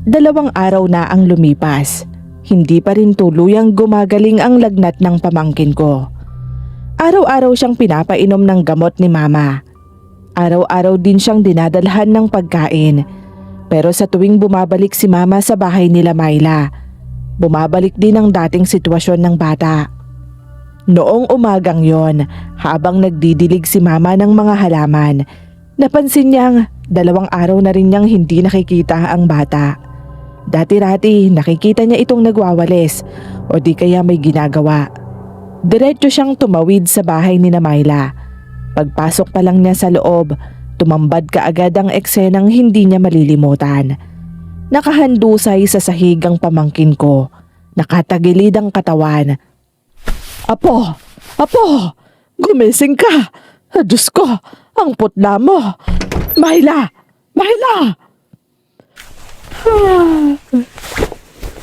2 araw na ang lumipas. Hindi pa rin tuluyang gumagaling ang lagnat ng pamangkin ko. Araw-araw siyang pinapainom ng gamot ni Mama. Araw-araw din siyang dinadalhan ng pagkain. Pero sa tuwing bumabalik si Mama sa bahay nila Myla, bumabalik din ang dating sitwasyon ng bata. Noong umagang yon, habang nagdidilig si Mama ng mga halaman, napansin niyang 2 araw na rin niyang hindi nakikita ang bata. Dati-rati nakikita niya itong nagwawalis o di kaya may ginagawa. Diretso siyang tumawid sa bahay ni Myla. Pagpasok pa lang niya sa loob, tumambad kaagad ang eksenang hindi niya malilimutan. Nakahandusay sa sahig ang pamangkin ko. Nakatagilid ang katawan. Apo! Apo! Gumising ka! Diyos ko! Ang putla mo! Myla! Myla!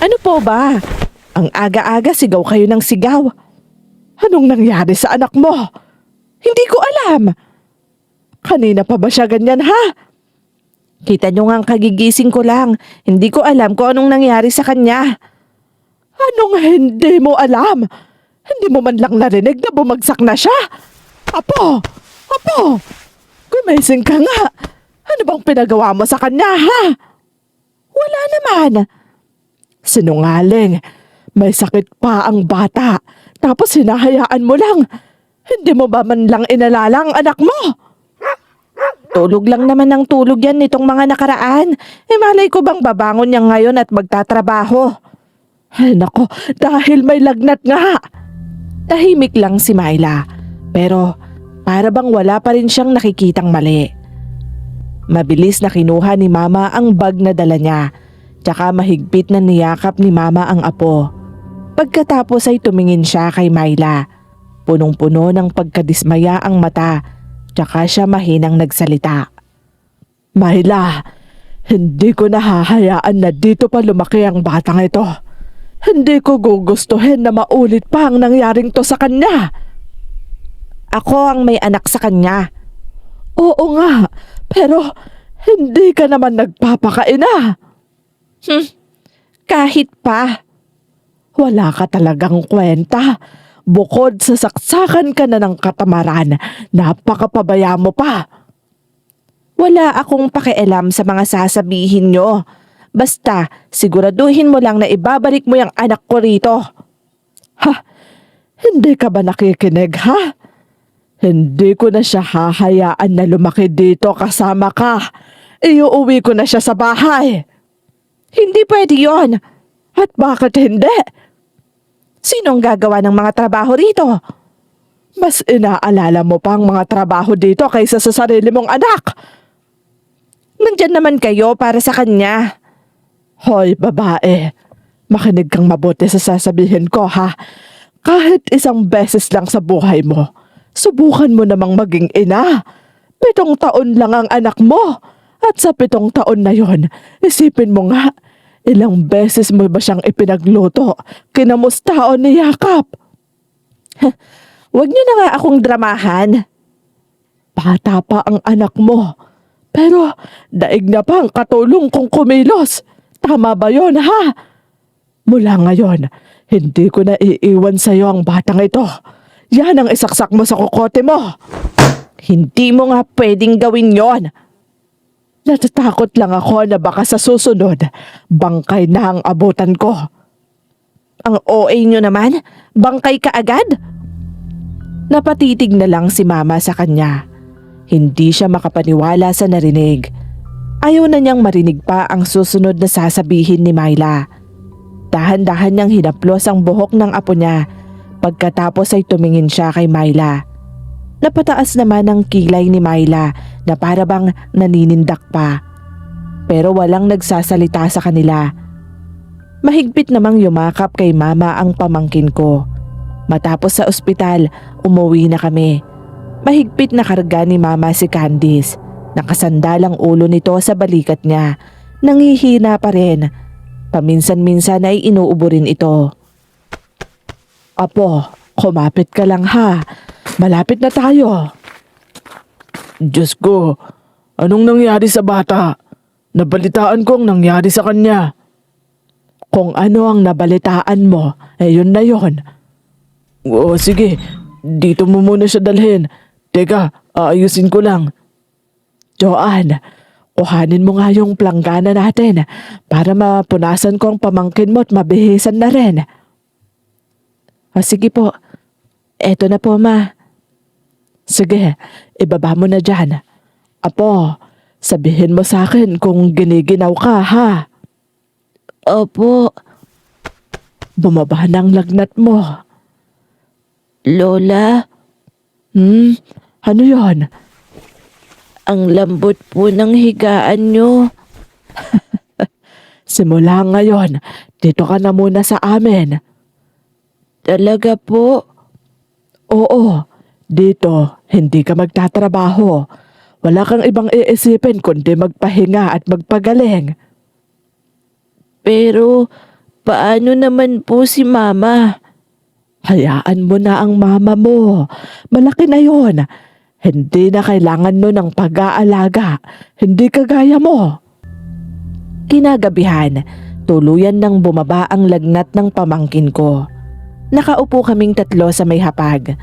Ano po ba? Ang aga-aga sigaw kayo ng sigaw. Anong nangyari sa anak mo? Hindi ko alam. Kanina pa ba siya ganyan ha? Kita nyo nga ang kagigising ko lang. Hindi ko alam kung anong nangyari sa kanya. Anong hindi mo alam? Hindi mo man lang narinig na bumagsak na siya? Apo! Apo! Gumising ka nga! Ano bang pinagawa mo sa kanya ha? Wala naman. Sinungaling. May sakit pa ang bata. Tapos hinahayaan mo lang. Hindi mo ba man lang inalala ang anak mo? Tulog lang naman ng tulog yan nitong mga nakaraan. Malay ko bang babangon niya ngayon at magtatrabaho? Ay nako, dahil may lagnat nga. Tahimik lang si Myla. Pero para bang wala pa rin siyang nakikitang mali. Mabilis na kinuha ni Mama ang bag na dala niya, tsaka mahigpit na niyakap ni Mama ang apo. Pagkatapos ay tumingin siya kay Myla. Punong-puno ng pagkadismaya ang mata, tsaka siya mahinang nagsalita. Myla, hindi ko nahahayaan na dito pa lumaki ang batang ito. Hindi ko gugustuhin na maulit pa ang nangyaring to sa kanya. Ako ang may anak sa kanya. Oo nga, pero hindi ka naman nagpapakaina. Kahit pa. Wala ka talagang kwenta. Bukod sa saksakan ka na ng katamaran, napakapabaya mo pa. Wala akong pakialam sa mga sasabihin nyo. Basta, siguraduhin mo lang na ibabalik mo yung anak ko rito. Ha? Hindi ka ba nakikinig, ha? Hindi ko na siya hahayaan na lumaki dito kasama ka. Iuuwi ko na siya sa bahay. Hindi pwede yon. At bakit hindi? Sinong gagawa ng mga trabaho rito? Mas inaalala mo pa ang mga trabaho dito kaysa sa sarili mong anak. Nandyan naman kayo para sa kanya. Hoy, babae. Makinig kang mabuti sa sasabihin ko, ha? Kahit isang beses lang sa buhay mo, subukan mo namang maging ina. 7 taon lang ang anak mo. At sa 7 taon na yon, isipin mo nga, ilang beses mo ba siyang ipinagluto, kinamusta o niyakap? Huwag niyo na nga akong dramahan. Bata pa ang anak mo. Pero daig na pa ang katulong kong kumilos. Tama ba yon, ha? Mula ngayon, hindi ko na iiwan sa'yo ang batang ito. Yan ang isaksak mo sa kokote mo. Hindi mo nga pwedeng gawin yon. Natatakot lang ako na baka sa susunod, bangkay na ang abutan ko. Ang OA nyo naman, bangkay ka agad? Napatitig na lang si Mama sa kanya. Hindi siya makapaniwala sa narinig. Ayaw na niyang marinig pa ang susunod na sasabihin ni Myla. Dahan-dahan niyang hinaplos ang buhok ng apo niya. Pagkatapos ay tumingin siya kay Myla. Napataas naman ang kilay ni Myla na para bang naninindak pa. Pero walang nagsasalita sa kanila. Mahigpit namang yumakap kay Mama ang pamangkin ko. Matapos sa ospital, umuwi na kami. Mahigpit na karga ni Mama si Candice. Nakasandalang ulo nito sa balikat niya. Nanghihina pa rin. Paminsan-minsan ay inuubo rin ito. Apo, kumapit ka lang, ha? Malapit na tayo. Diyos ko, anong nangyari sa bata? Nabalitaan ko ang nangyari sa kanya. Kung ano ang nabalitaan mo, yun na yun. Oo, sige, dito mo muna siya dalhin. Teka, aayusin ko lang. Joanne, kuhanin mo nga yung planggana natin para mapunasan ko ang pamangkin mo at mabihisan na rin. Sige po, eto na po, Ma. Sige, ibaba mo na dyan. Apo, sabihin mo sa akin kung giniginaw ka, ha? Opo, Bumaba ng lagnat mo. Lola, Ano yon? ang lambot po ng higaan nyo. Simula ngayon, dito ka na muna sa amin. Talaga po? Oo, dito, hindi ka magtatrabaho. Wala kang ibang iisipin kundi magpahinga at magpagaling. Pero, paano naman po si Mama? Hayaan mo na ang mama mo. Malaki na yon. Hindi na kailangan no ng pag-aalaga. Hindi kagaya mo. Kinagabihan, tuluyan nang bumaba ang lagnat ng pamangkin ko. Nakaupo kaming 3 sa may hapag.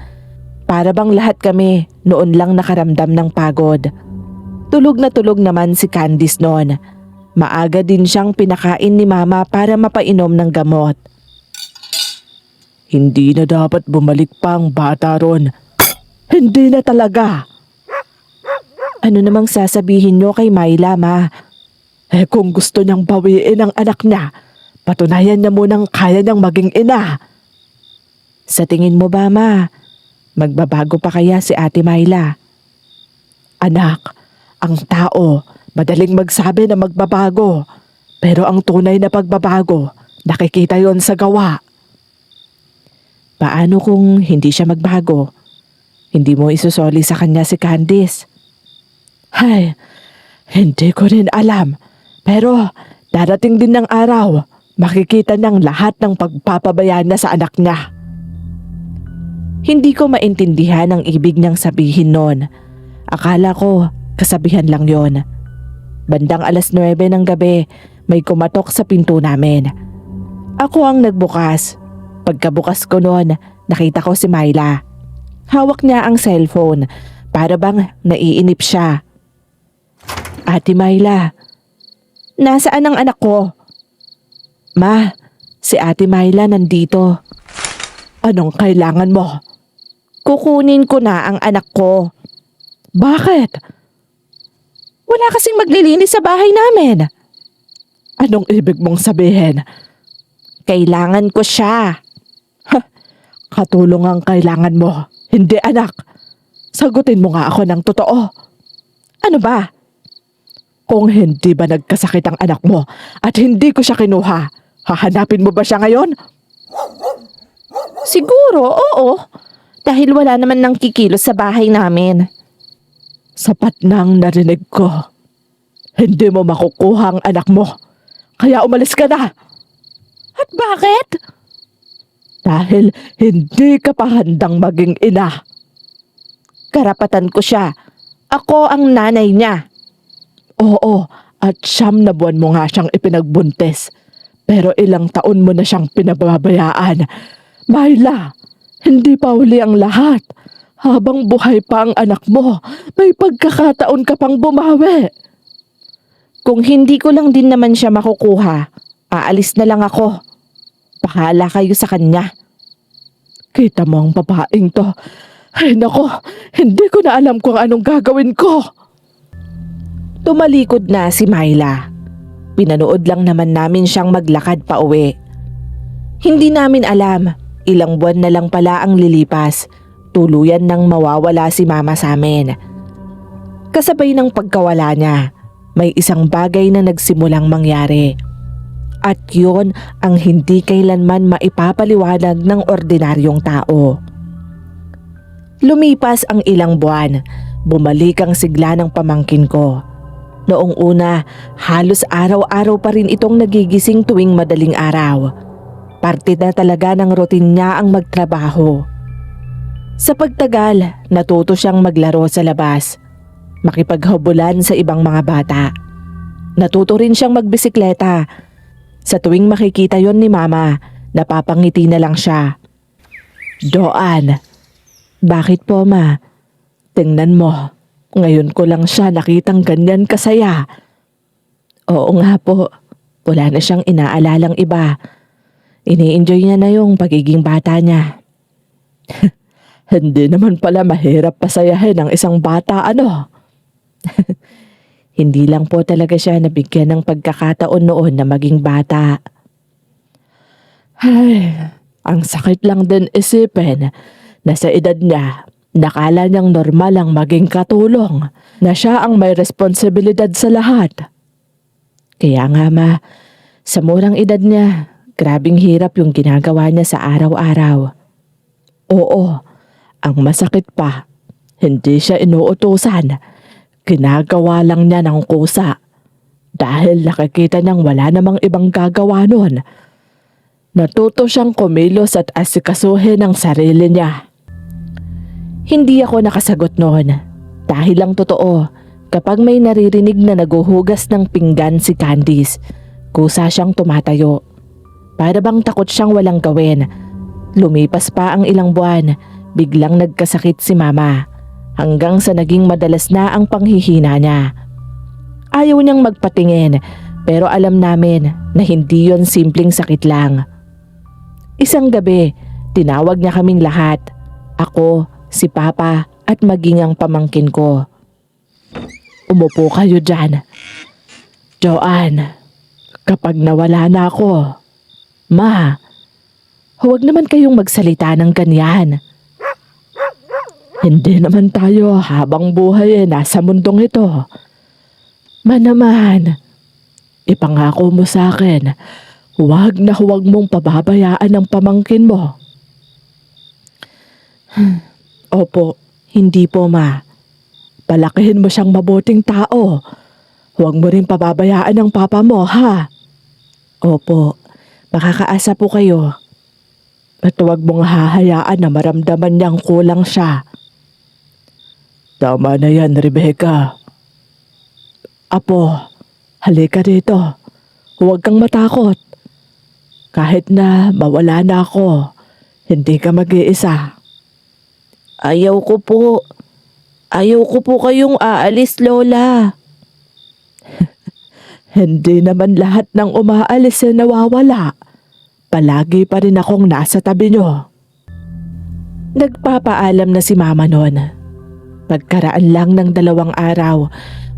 Para bang lahat kami noon lang nakaramdam ng pagod. Tulog na tulog naman si Candice noon. Maaga din siyang pinakain ni Mama para mapainom ng gamot. Hindi na dapat bumalik pa ang bata ron. Hindi na talaga. Ano namang sasabihin nyo kay Myla, Ma? Kung gusto niyang bawiin ang anak niya, patunayan niya munang kaya niyang maging ina. Sa tingin mo ba, Ma? Magbabago pa kaya si Ate Myla? Anak, Ang tao, madaling magsabi na magbabago. Pero ang tunay na pagbabago, nakikita yon sa gawa. Paano kung hindi siya magbago? Hindi mo isusoli sa kanya si Candice. Hay, hindi ko rin alam. Pero darating din ng araw, makikita niyang lahat ng pagpapabayaan na sa anak niya. Hindi ko maintindihan ang ibig niyang sabihin noon. Akala ko kasabihan lang yon. Bandang 9:00 ng gabi, may kumatok sa pinto namin. Ako ang nagbukas. Pagkabukas ko noon, nakita ko si Myla. Hawak niya ang cellphone, para bang naiinip siya. Ate Myla, nasaan ang anak ko? Ma, si Ate Myla nandito. Anong kailangan mo? Kukunin ko na ang anak ko. Bakit? Wala kasing maglilinis sa bahay namin. Anong ibig mong sabihin? Kailangan ko siya. Katulong ang kailangan mo. Hindi anak. Sagutin mo nga ako ng totoo. Ano ba? Kung hindi ba nagkasakit ang anak mo at hindi ko siya kinuha, hahanapin mo ba siya ngayon? Siguro, oo. Dahil wala naman nang kikilos sa bahay namin. Sapat nang narinig ko. Hindi mo makukuha ang anak mo. Kaya umalis ka na. At bakit? Dahil hindi ka pa handang maging ina. Karapatan ko siya. Ako ang nanay niya. Oo, at 9 na buwan mo nga siyang ipinagbuntis. Pero ilang taon mo na siyang pinababayaan. Myla, hindi pa huli ang lahat. Habang buhay pa ang anak mo, may pagkakataon ka pang bumawi. Kung hindi ko lang din naman siya makukuha, aalis na lang ako. Bahala kayo sa kanya. Kita mo ang babaeng to. Ay nako, hindi ko na alam kung anong gagawin ko. Tumalikod na si Myla. Pinanood lang naman namin siyang maglakad pa uwi. Hindi namin alam, ilang buwan na lang pala ang lilipas. Tuluyan nang mawawala si mama sa amin. Kasabay ng pagkawala niya, may isang bagay na nagsimulang mangyari. At yun ang hindi kailanman maipapaliwanag ng ordinaryong tao. Lumipas ang ilang buwan, bumalik ang sigla ng pamangkin ko. Noong una, halos araw-araw pa rin itong nagigising tuwing madaling araw. Parte na talaga ng routine niya ang magtrabaho. Sa pagtagal, natuto siyang maglaro sa labas, makipaghabulan sa ibang mga bata. Natuto rin siyang magbisikleta. Sa tuwing makikita yon ni mama, napapangiti na lang siya. Doan, Bakit po ma? tingnan mo. Ngayon ko lang siya nakitang ganyan kasaya. Oo nga po, wala na siyang inaalalang iba. Ini-enjoy niya na yung pagiging bata niya. Hindi naman pala mahirap pasayahin ang isang bata, ano? Hindi lang po talaga siya nabigyan ng pagkakataon noon na maging bata. Ay, ang sakit lang din isipin na sa edad niya, nakala niyang normal ang maging katulong, na siya ang may responsibilidad sa lahat. Kaya nga ma, sa murang edad niya, grabing hirap yung ginagawa niya sa araw-araw. Oo, ang masakit pa, hindi siya inuutusan. Ginagawa lang niya ng kusa. Dahil nakikita niyang wala namang ibang gagawa nun. Natuto siyang kumilos at asikasuhin ang sarili niya. Hindi ako nakasagot noon. Dahil lang totoo, kapag may naririnig na naguhugas ng pinggan si Candice, kusa siyang tumatayo. Para bang takot siyang walang gawin. Lumipas pa ang ilang buwan, biglang nagkasakit si mama. Hanggang sa naging madalas na ang panghihina niya. Ayaw niyang magpatingin, pero alam namin na hindi yon simpleng sakit lang. Isang gabi, tinawag niya kaming lahat. Ako, si Papa at maging ang pamangkin ko. Umupo kayo dyan. Joanne, kapag nawala na ako, ma, huwag naman kayong magsalita ng ganyan. Hindi naman tayo habang buhay nasa mundong ito. Ma naman, ipangako mo sa akin, huwag na huwag mong pababayaan ang pamangkin mo. Opo, hindi po ma. Palakihin mo siyang mabuting tao. Huwag mo rin pababayaan ang papa mo, ha? Opo, makakaasa po kayo. At huwag mong hahayaan na maramdaman niyang kulang siya. Tama na yan, Rebecca. Apo, halika dito. Huwag kang matakot. Kahit na mawala na ako, hindi ka mag-iisa. Ayaw ko po. Ayaw ko po kayong aalis, Lola. Hindi naman lahat ng umaalis na nawawala. Palagi pa rin akong nasa tabi niyo. Nagpapaalam na si mama noon. Pagkaraan lang ng 2 araw,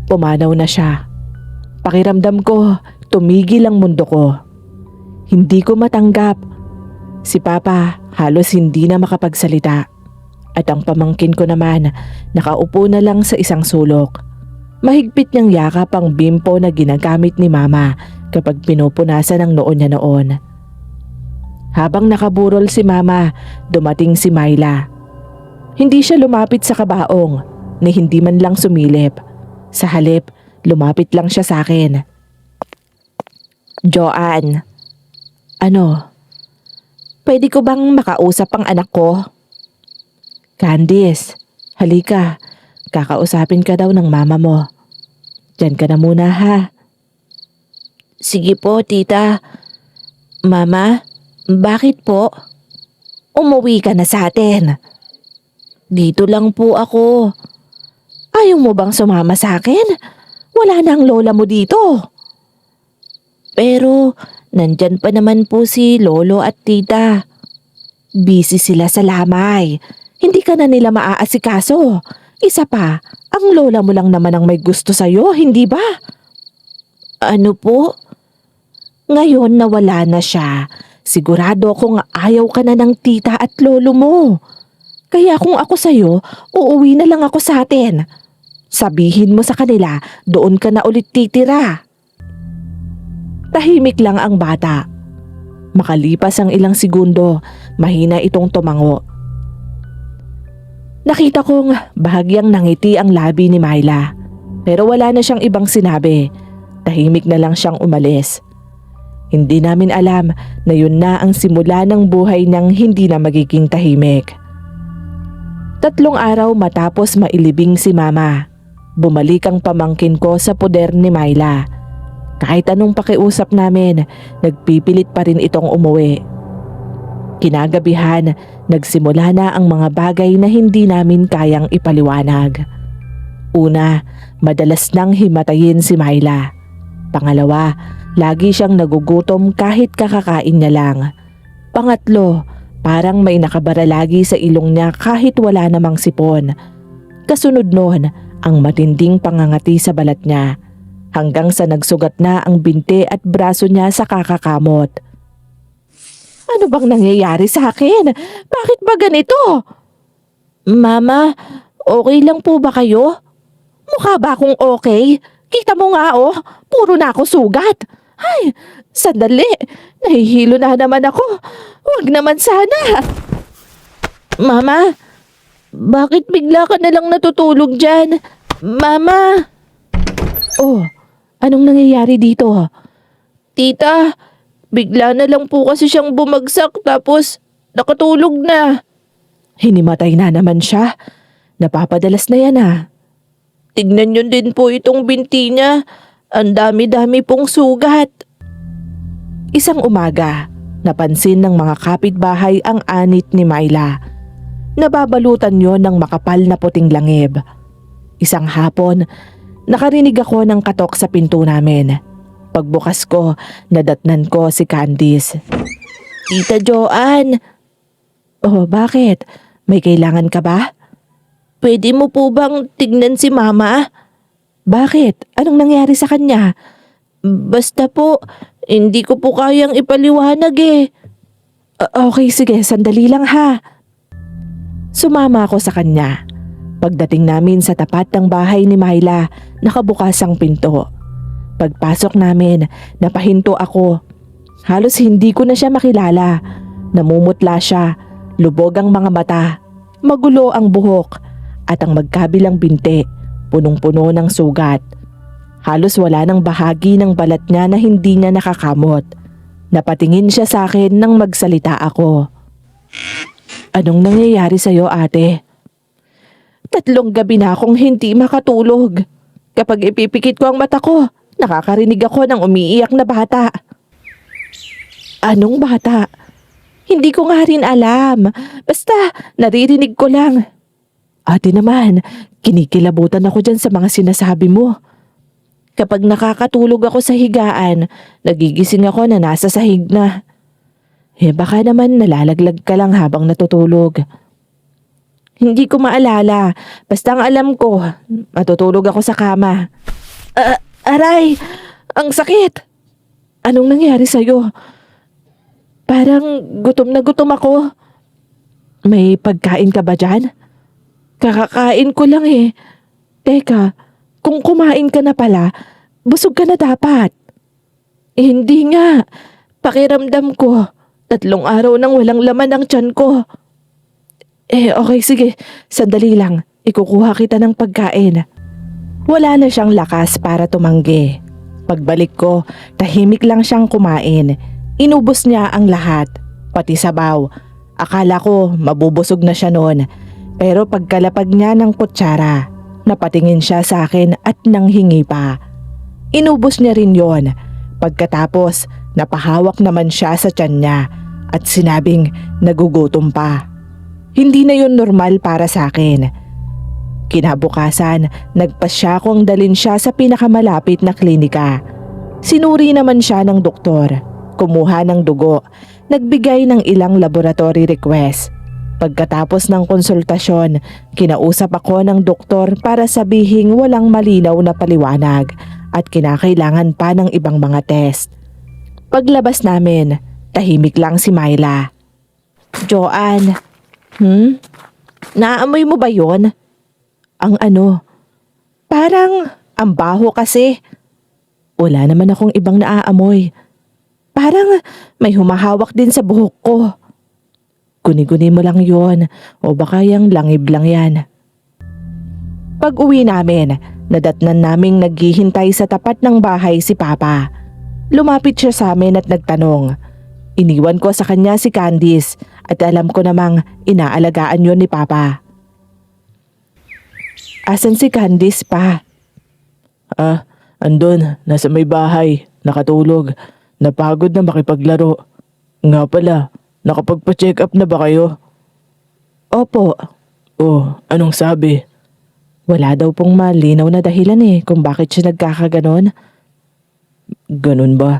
pumanaw na siya. Pakiramdam ko, tumigil ang mundo ko. Hindi ko matanggap. Si Papa halos hindi na makapagsalita. At ang pamangkin ko naman, nakaupo na lang sa isang sulok. Mahigpit niyang yakap ang bimpo na ginagamit ni Mama kapag pinupunasan ang noo niya noon. Habang nakaburol si Mama, dumating si Myla. Hindi siya lumapit sa kabaong, ni hindi man lang sumilip. Sa halip, lumapit lang siya sa akin. Joanne. Ano? Pwede ko bang makausap ang anak ko? Candice, halika. Kakausapin ka daw ng mama mo. Diyan ka na muna ha. Sige po, tita. Mama, bakit po? Umuwi ka na sa atin. Dito lang po ako. Ayaw mo bang sumama sa akin? Wala na ang lola mo dito. Pero, nandyan pa naman po si lolo at tita. Busy sila sa lamay. Hindi ka na nila maaasikaso. Isa pa, ang lola mo lang naman ang may gusto sa'yo, hindi ba? Ano po? Ngayon na wala na siya, sigurado akong ayaw ka na ng tita at lolo mo. Kaya kung ako sa'yo, uuwi na lang ako sa atin. Sabihin mo sa kanila, doon ka na ulit titira. Tahimik lang ang bata. Makalipas ang ilang segundo, mahina itong tumango. Nakita kong bahagyang nangiti ang labi ni Myla. Pero wala na siyang ibang sinabi. Tahimik na lang siyang umalis. Hindi namin alam na yun na ang simula ng buhay niyang hindi na magiging tahimik. 3 araw matapos mailibing si Mama, bumalik ang pamangkin ko sa poder ni Myla. Kahit anong pakiusap namin, nagpipilit pa rin itong umuwi. Kinagabihan, nagsimula na ang mga bagay na hindi namin kayang ipaliwanag. Una, madalas nang himatayin si Myla. Pangalawa, lagi siyang nagugutom kahit kakakain niya lang. Pangatlo, parang may nakabara lagi sa ilong niya kahit wala namang sipon. Kasunod nun, ang matinding pangangati sa balat niya. Hanggang sa nagsugat na ang binti at braso niya sa kakakamot. Ano bang nangyayari sa akin? Bakit ba ganito? Mama, okay lang po ba kayo? Mukha ba akong okay? Kita mo nga oh, puro na ako sugat. Ay, sandali, nahihilo na naman ako. Huwag naman sana. Mama, bakit bigla ka na lang natutulog dyan? Mama! Oh, anong nangyayari dito? Tita, bigla na lang po kasi siyang bumagsak tapos nakatulog na. Hinimatay na naman siya. Napapadalas na yan ah. Tignan niyo din po itong binti niya. Ang dami-dami pong sugat. Isang umaga, napansin ng mga kapitbahay ang anit ni Myla. Nababalutan yon ng makapal na puting langib. Isang hapon, nakarinig ako ng katok sa pinto namin. Pagbukas ko, nadatnan ko si Candice. Tita Joanne! Oh, bakit? May kailangan ka ba? Pwede mo po bang tignan si Mama? Bakit? Anong nangyari sa kanya? Basta po, hindi ko po kayang ipaliwanag eh. Okay, sige, sandali lang ha. Sumama ako sa kanya. Pagdating namin sa tapat ng bahay ni Myla, nakabukas ang pinto. Pagpasok namin, napahinto ako. Halos hindi ko na siya makilala. Namumutla siya, lubog ang mga mata, magulo ang buhok, at ang magkabilang binti, punong-puno ng sugat. Halos wala ng bahagi ng balat niya na hindi niya nakakamot. Napatingin siya sa akin nang magsalita ako. Anong nangyayari sa'yo, ate? 3 gabi na akong hindi makatulog. Kapag ipipikit ko ang mata ko, nakakarinig ako ng umiiyak na bata. Anong bata? Hindi ko nga rin alam. Basta naririnig ko lang. Ate naman, kinikilabutan ako dyan sa mga sinasabi mo. Kapag nakakatulog ako sa higaan, nagigising ako na nasa sahig na. Baka naman nalalaglag ka lang habang natutulog. Hindi ko maalala. Basta ang alam ko, matutulog ako sa kama. Aray! Ang sakit! Anong nangyari sa'yo? Parang gutom na gutom ako. May pagkain ka ba dyan? Kakakain ko lang eh. Teka, kung kumain ka na pala, busog ka na dapat. Hindi nga. Pakiramdam ko, 3 araw nang walang laman ang tiyan ko. Okay, sige. Sandali lang. Ikukuha kita ng pagkain. Wala na siyang lakas para tumanggi. Pagbalik ko, tahimik lang siyang kumain. Inubos niya ang lahat, pati sabaw. Akala ko mabubusog na siya noon. Pero pagkalapag niya ng kutsara, napatingin siya sa akin at nanghingi pa. Inubos niya rin yon. Pagkatapos, napahawak naman siya sa tiyan niya at sinabing nagugutom pa. Hindi na yun normal para sa akin. Kinabukasan, nagpasya kong dalin siya sa pinakamalapit na klinika. Sinuri naman siya ng doktor, kumuha ng dugo, nagbigay ng ilang laboratory request. Pagkatapos ng konsultasyon, kinausap ako ng doktor para sabihing walang malinaw na paliwanag at kinakailangan pa ng ibang mga test. Paglabas namin, tahimik lang si Myla. Joanne, naamoy mo ba yon? Ang ano? Parang ang baho kasi. Wala naman akong ibang naaamoy. Parang may humahawak din sa buhok ko. Guni-guni mo lang yon o baka yung langib lang yan. Pag uwi namin, nadatnan naming naghihintay sa tapat ng bahay si Papa. Lumapit siya sa amin at nagtanong. Iniwan ko sa kanya si Candice at alam ko namang inaalagaan yon ni Papa. Asan si Candice pa? Andun, nasa may bahay, nakatulog. Napagod na makipaglaro. Nga pala, nakapagpa-check up na ba kayo? Opo. Oh, anong sabi? Wala daw pong malinaw na dahilan kung bakit siya nagkakaganon. Ganun ba?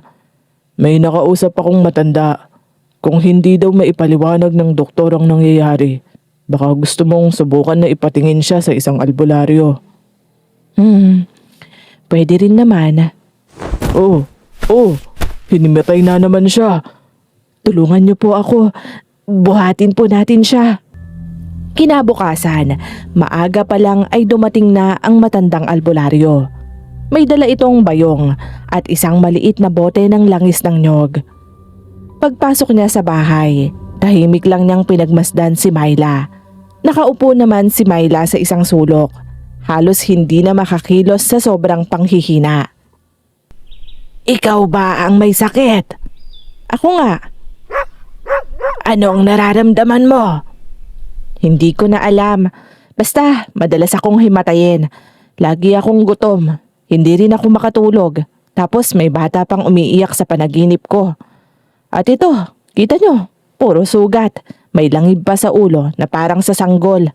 May nakausap akong matanda. Kung hindi daw maipaliwanag ng doktor ang nangyayari, baka gusto mong subukan na ipatingin siya sa isang albularyo. Pwede rin naman. Oh, hinimatay na naman siya. Tulungan niyo po ako. Buhatin po natin siya. Kinabukasan, maaga pa lang ay dumating na ang matandang albularyo. May dala itong bayong at isang maliit na bote ng langis ng nyog. Pagpasok niya sa bahay, tahimik lang niyang pinagmasdan si Myla. Nakaupo naman si Myla sa isang sulok. Halos hindi na makakilos sa sobrang panghihina. Ikaw ba ang may sakit? Ako nga. Anong nararamdaman mo? Hindi ko na alam. Basta madalas akong himatayin. Lagi akong gutom. Hindi rin ako makatulog. Tapos may bata pang umiiyak sa panaginip ko. At ito, kita nyo, puro sugat. May langib pa sa ulo na parang sa sanggol.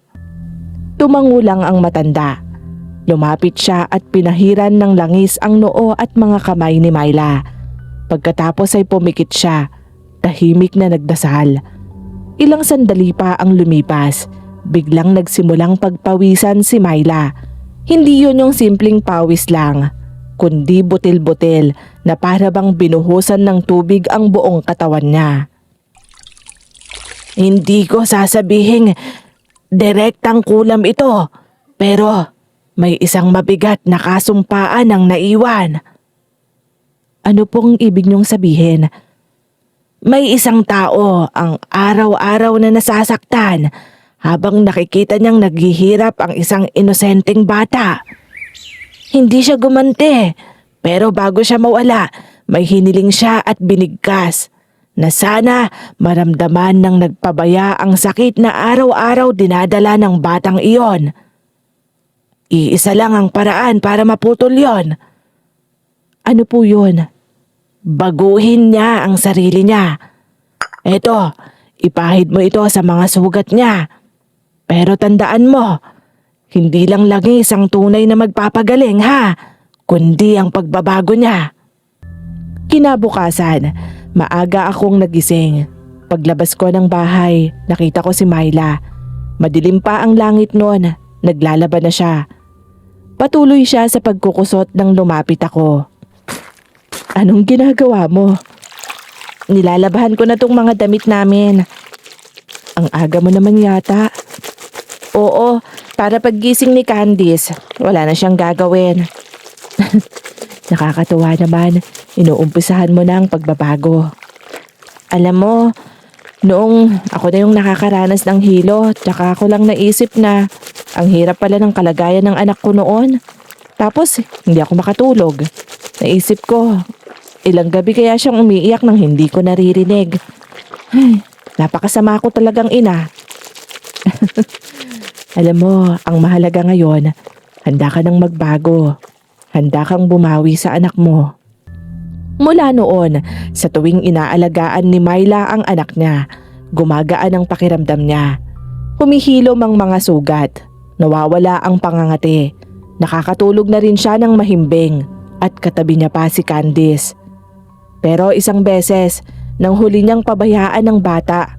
Tumangulang ang matanda. Lumapit siya at pinahiran ng langis ang noo at mga kamay ni Myla. Pagkatapos ay pumikit siya. Tahimik na nagdasal. Ilang sandali pa ang lumipas. Biglang nagsimulang pagpawisan si Myla. Hindi yun yung simpleng pawis lang, kundi butil-butil na para bang binuhusan ng tubig ang buong katawan niya. Hindi ko sasabihing direktang kulam ito, pero may isang mabigat na kasumpaan ang naiwan. Ano pong ibig niyong sabihin? May isang tao ang araw-araw na nasasaktan habang nakikita niyang naghihirap ang isang inosenteng bata. Hindi siya gumante, pero bago siya mawala, may hiniling siya at binigkas na sana maramdaman ng nagpabaya ang sakit na araw-araw dinadala ng batang iyon. Iisa lang ang paraan para maputol yon. Ano po yun? Baguhin niya ang sarili niya. Eto, ipahid mo ito sa mga sugat niya. Pero tandaan mo, hindi lang langis ang tunay na magpapagaling ha, kundi ang pagbabago niya. Kinabukasan, maaga akong nagising. Paglabas ko ng bahay, nakita ko si Myla. Madilim pa ang langit noon, naglalaban na siya. Patuloy siya sa pagkukusot nang lumapit ako. Anong ginagawa mo? Nilalabahan ko na tong mga damit namin. Ang aga mo naman yata. Oo, para paggising ni Candice, wala na siyang gagawin. Nakakatuwa naman, inuumpisahan mo na ang pagbabago. Alam mo, noong ako na yung nakakaranas ng hilo, tsaka ako lang naisip na ang hirap pala ng kalagayan ng anak ko noon. Tapos, hindi ako makatulog. Naisip ko, ilang gabi kaya siyang umiiyak nang hindi ko naririnig. Ay, napakasama ko talagang ina. Alam mo, ang mahalaga ngayon, handa ka nang magbago. Handa kang bumawi sa anak mo. Mula noon, sa tuwing inaalagaan ni Myla ang anak niya, gumagaan ang pakiramdam niya. Humihilom ang mga sugat, nawawala ang pangangati. Nakakatulog na rin siya ng mahimbing at katabi niya pa si Candice. Pero isang beses, nang huli niyang pabayaan ng bata,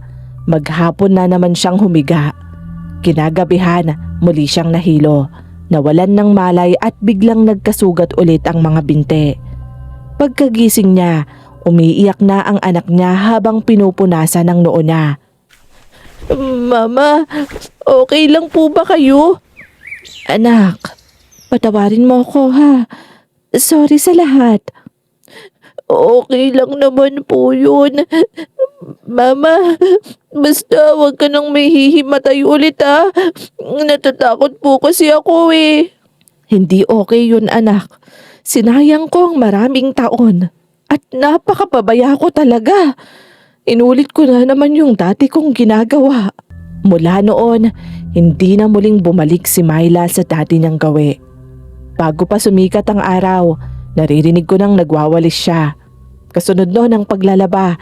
maghapon na naman siyang humiga. Kinagabihan, muli siyang nahilo, nawalan ng malay at biglang nagkasugat ulit ang mga binte. Pagkagising niya, umiiyak na ang anak niya habang pinupunasan ng noo niya. Mama, okay lang po ba kayo? Anak, patawarin mo ako ha. Sorry sa lahat. Okay lang naman po yun. Mama, basta wag ka nang may hihimatay ulit ha. Natatakot po kasi ako eh. Hindi okay yun anak. Sinayang ko ang maraming taon. At napakapabaya ko talaga. Inulit ko na naman yung dati kong ginagawa. Mula noon, hindi na muling bumalik si Myla sa dati niyang gawi. Bago pa sumikat ang araw, naririnig ko nang nagwawalis siya. Kasunod noon ang paglalaba.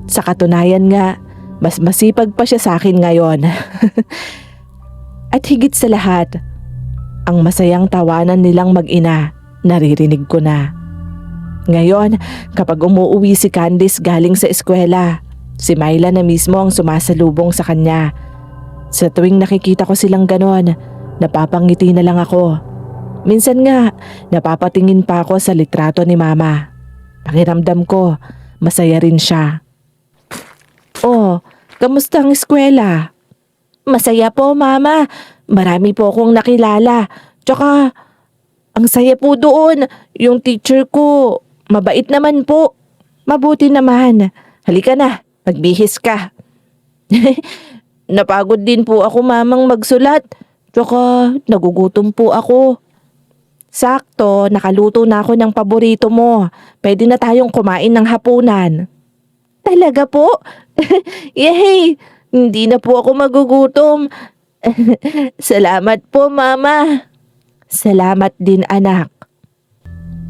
Sa katunayan nga, mas masipag pa siya sa akin ngayon. At higit sa lahat, ang masayang tawanan nilang mag-ina, naririnig ko na. Ngayon, kapag umuuwi si Candice galing sa eskwela, si Myla na mismo ang sumasalubong sa kanya. Sa tuwing nakikita ko silang ganon, napapangiti na lang ako. Minsan nga, napapatingin pa ako sa litrato ni Mama. Pakiramdam ko, masaya rin siya. Oh, kamusta ang eskwela? Masaya po, Mama. Marami po akong nakilala. Tsaka, ang saya po doon. Yung teacher ko, mabait naman po. Mabuti naman. Halika na, magbihis ka. Napagod din po ako, Mamang, magsulat. Tsaka, nagugutom po ako. Sakto, nakaluto na ako ng paborito mo. Pwede na tayong kumain ng hapunan. Talaga po? Yay! Hindi na po ako magugutom. Salamat po, Mama. Salamat din, anak.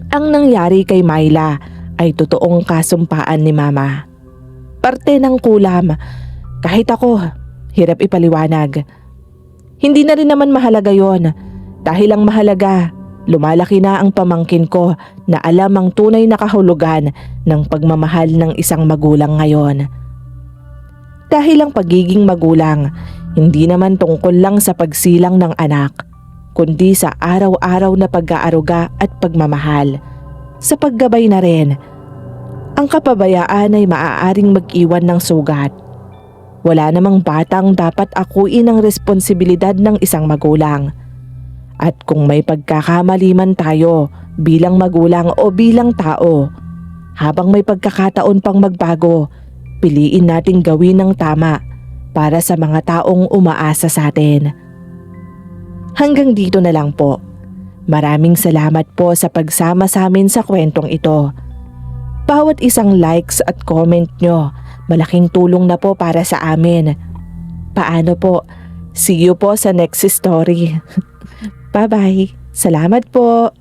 Ang nangyari kay Myla ay totoong kasumpaan ni Mama. Parte ng kulam. Kahit ako, hirap ipaliwanag. Hindi na rin naman mahalaga yon. Dahil ang mahalaga, lumalaki na ang pamangkin ko na alam ang tunay na kahulugan ng pagmamahal ng isang magulang ngayon. Dahil ang pagiging magulang, hindi naman tungkol lang sa pagsilang ng anak, kundi sa araw-araw na pag-aaruga at pagmamahal. Sa paggabay na rin, ang kapabayaan ay maaaring mag-iwan ng sugat. Wala namang batang dapat akuin ang responsibilidad ng isang magulang. At kung may pagkakamali man tayo bilang magulang o bilang tao, Habang may pagkakataon pang magbago, piliin nating gawin ng tama para sa mga taong umaasa sa atin. Hanggang dito na lang po. Maraming salamat po sa pagsama sa amin sa kwentong ito. Bawat isang likes at comment nyo, malaking tulong na po para sa amin. Paano po? See you po sa next story. Bye-bye. Salamat po.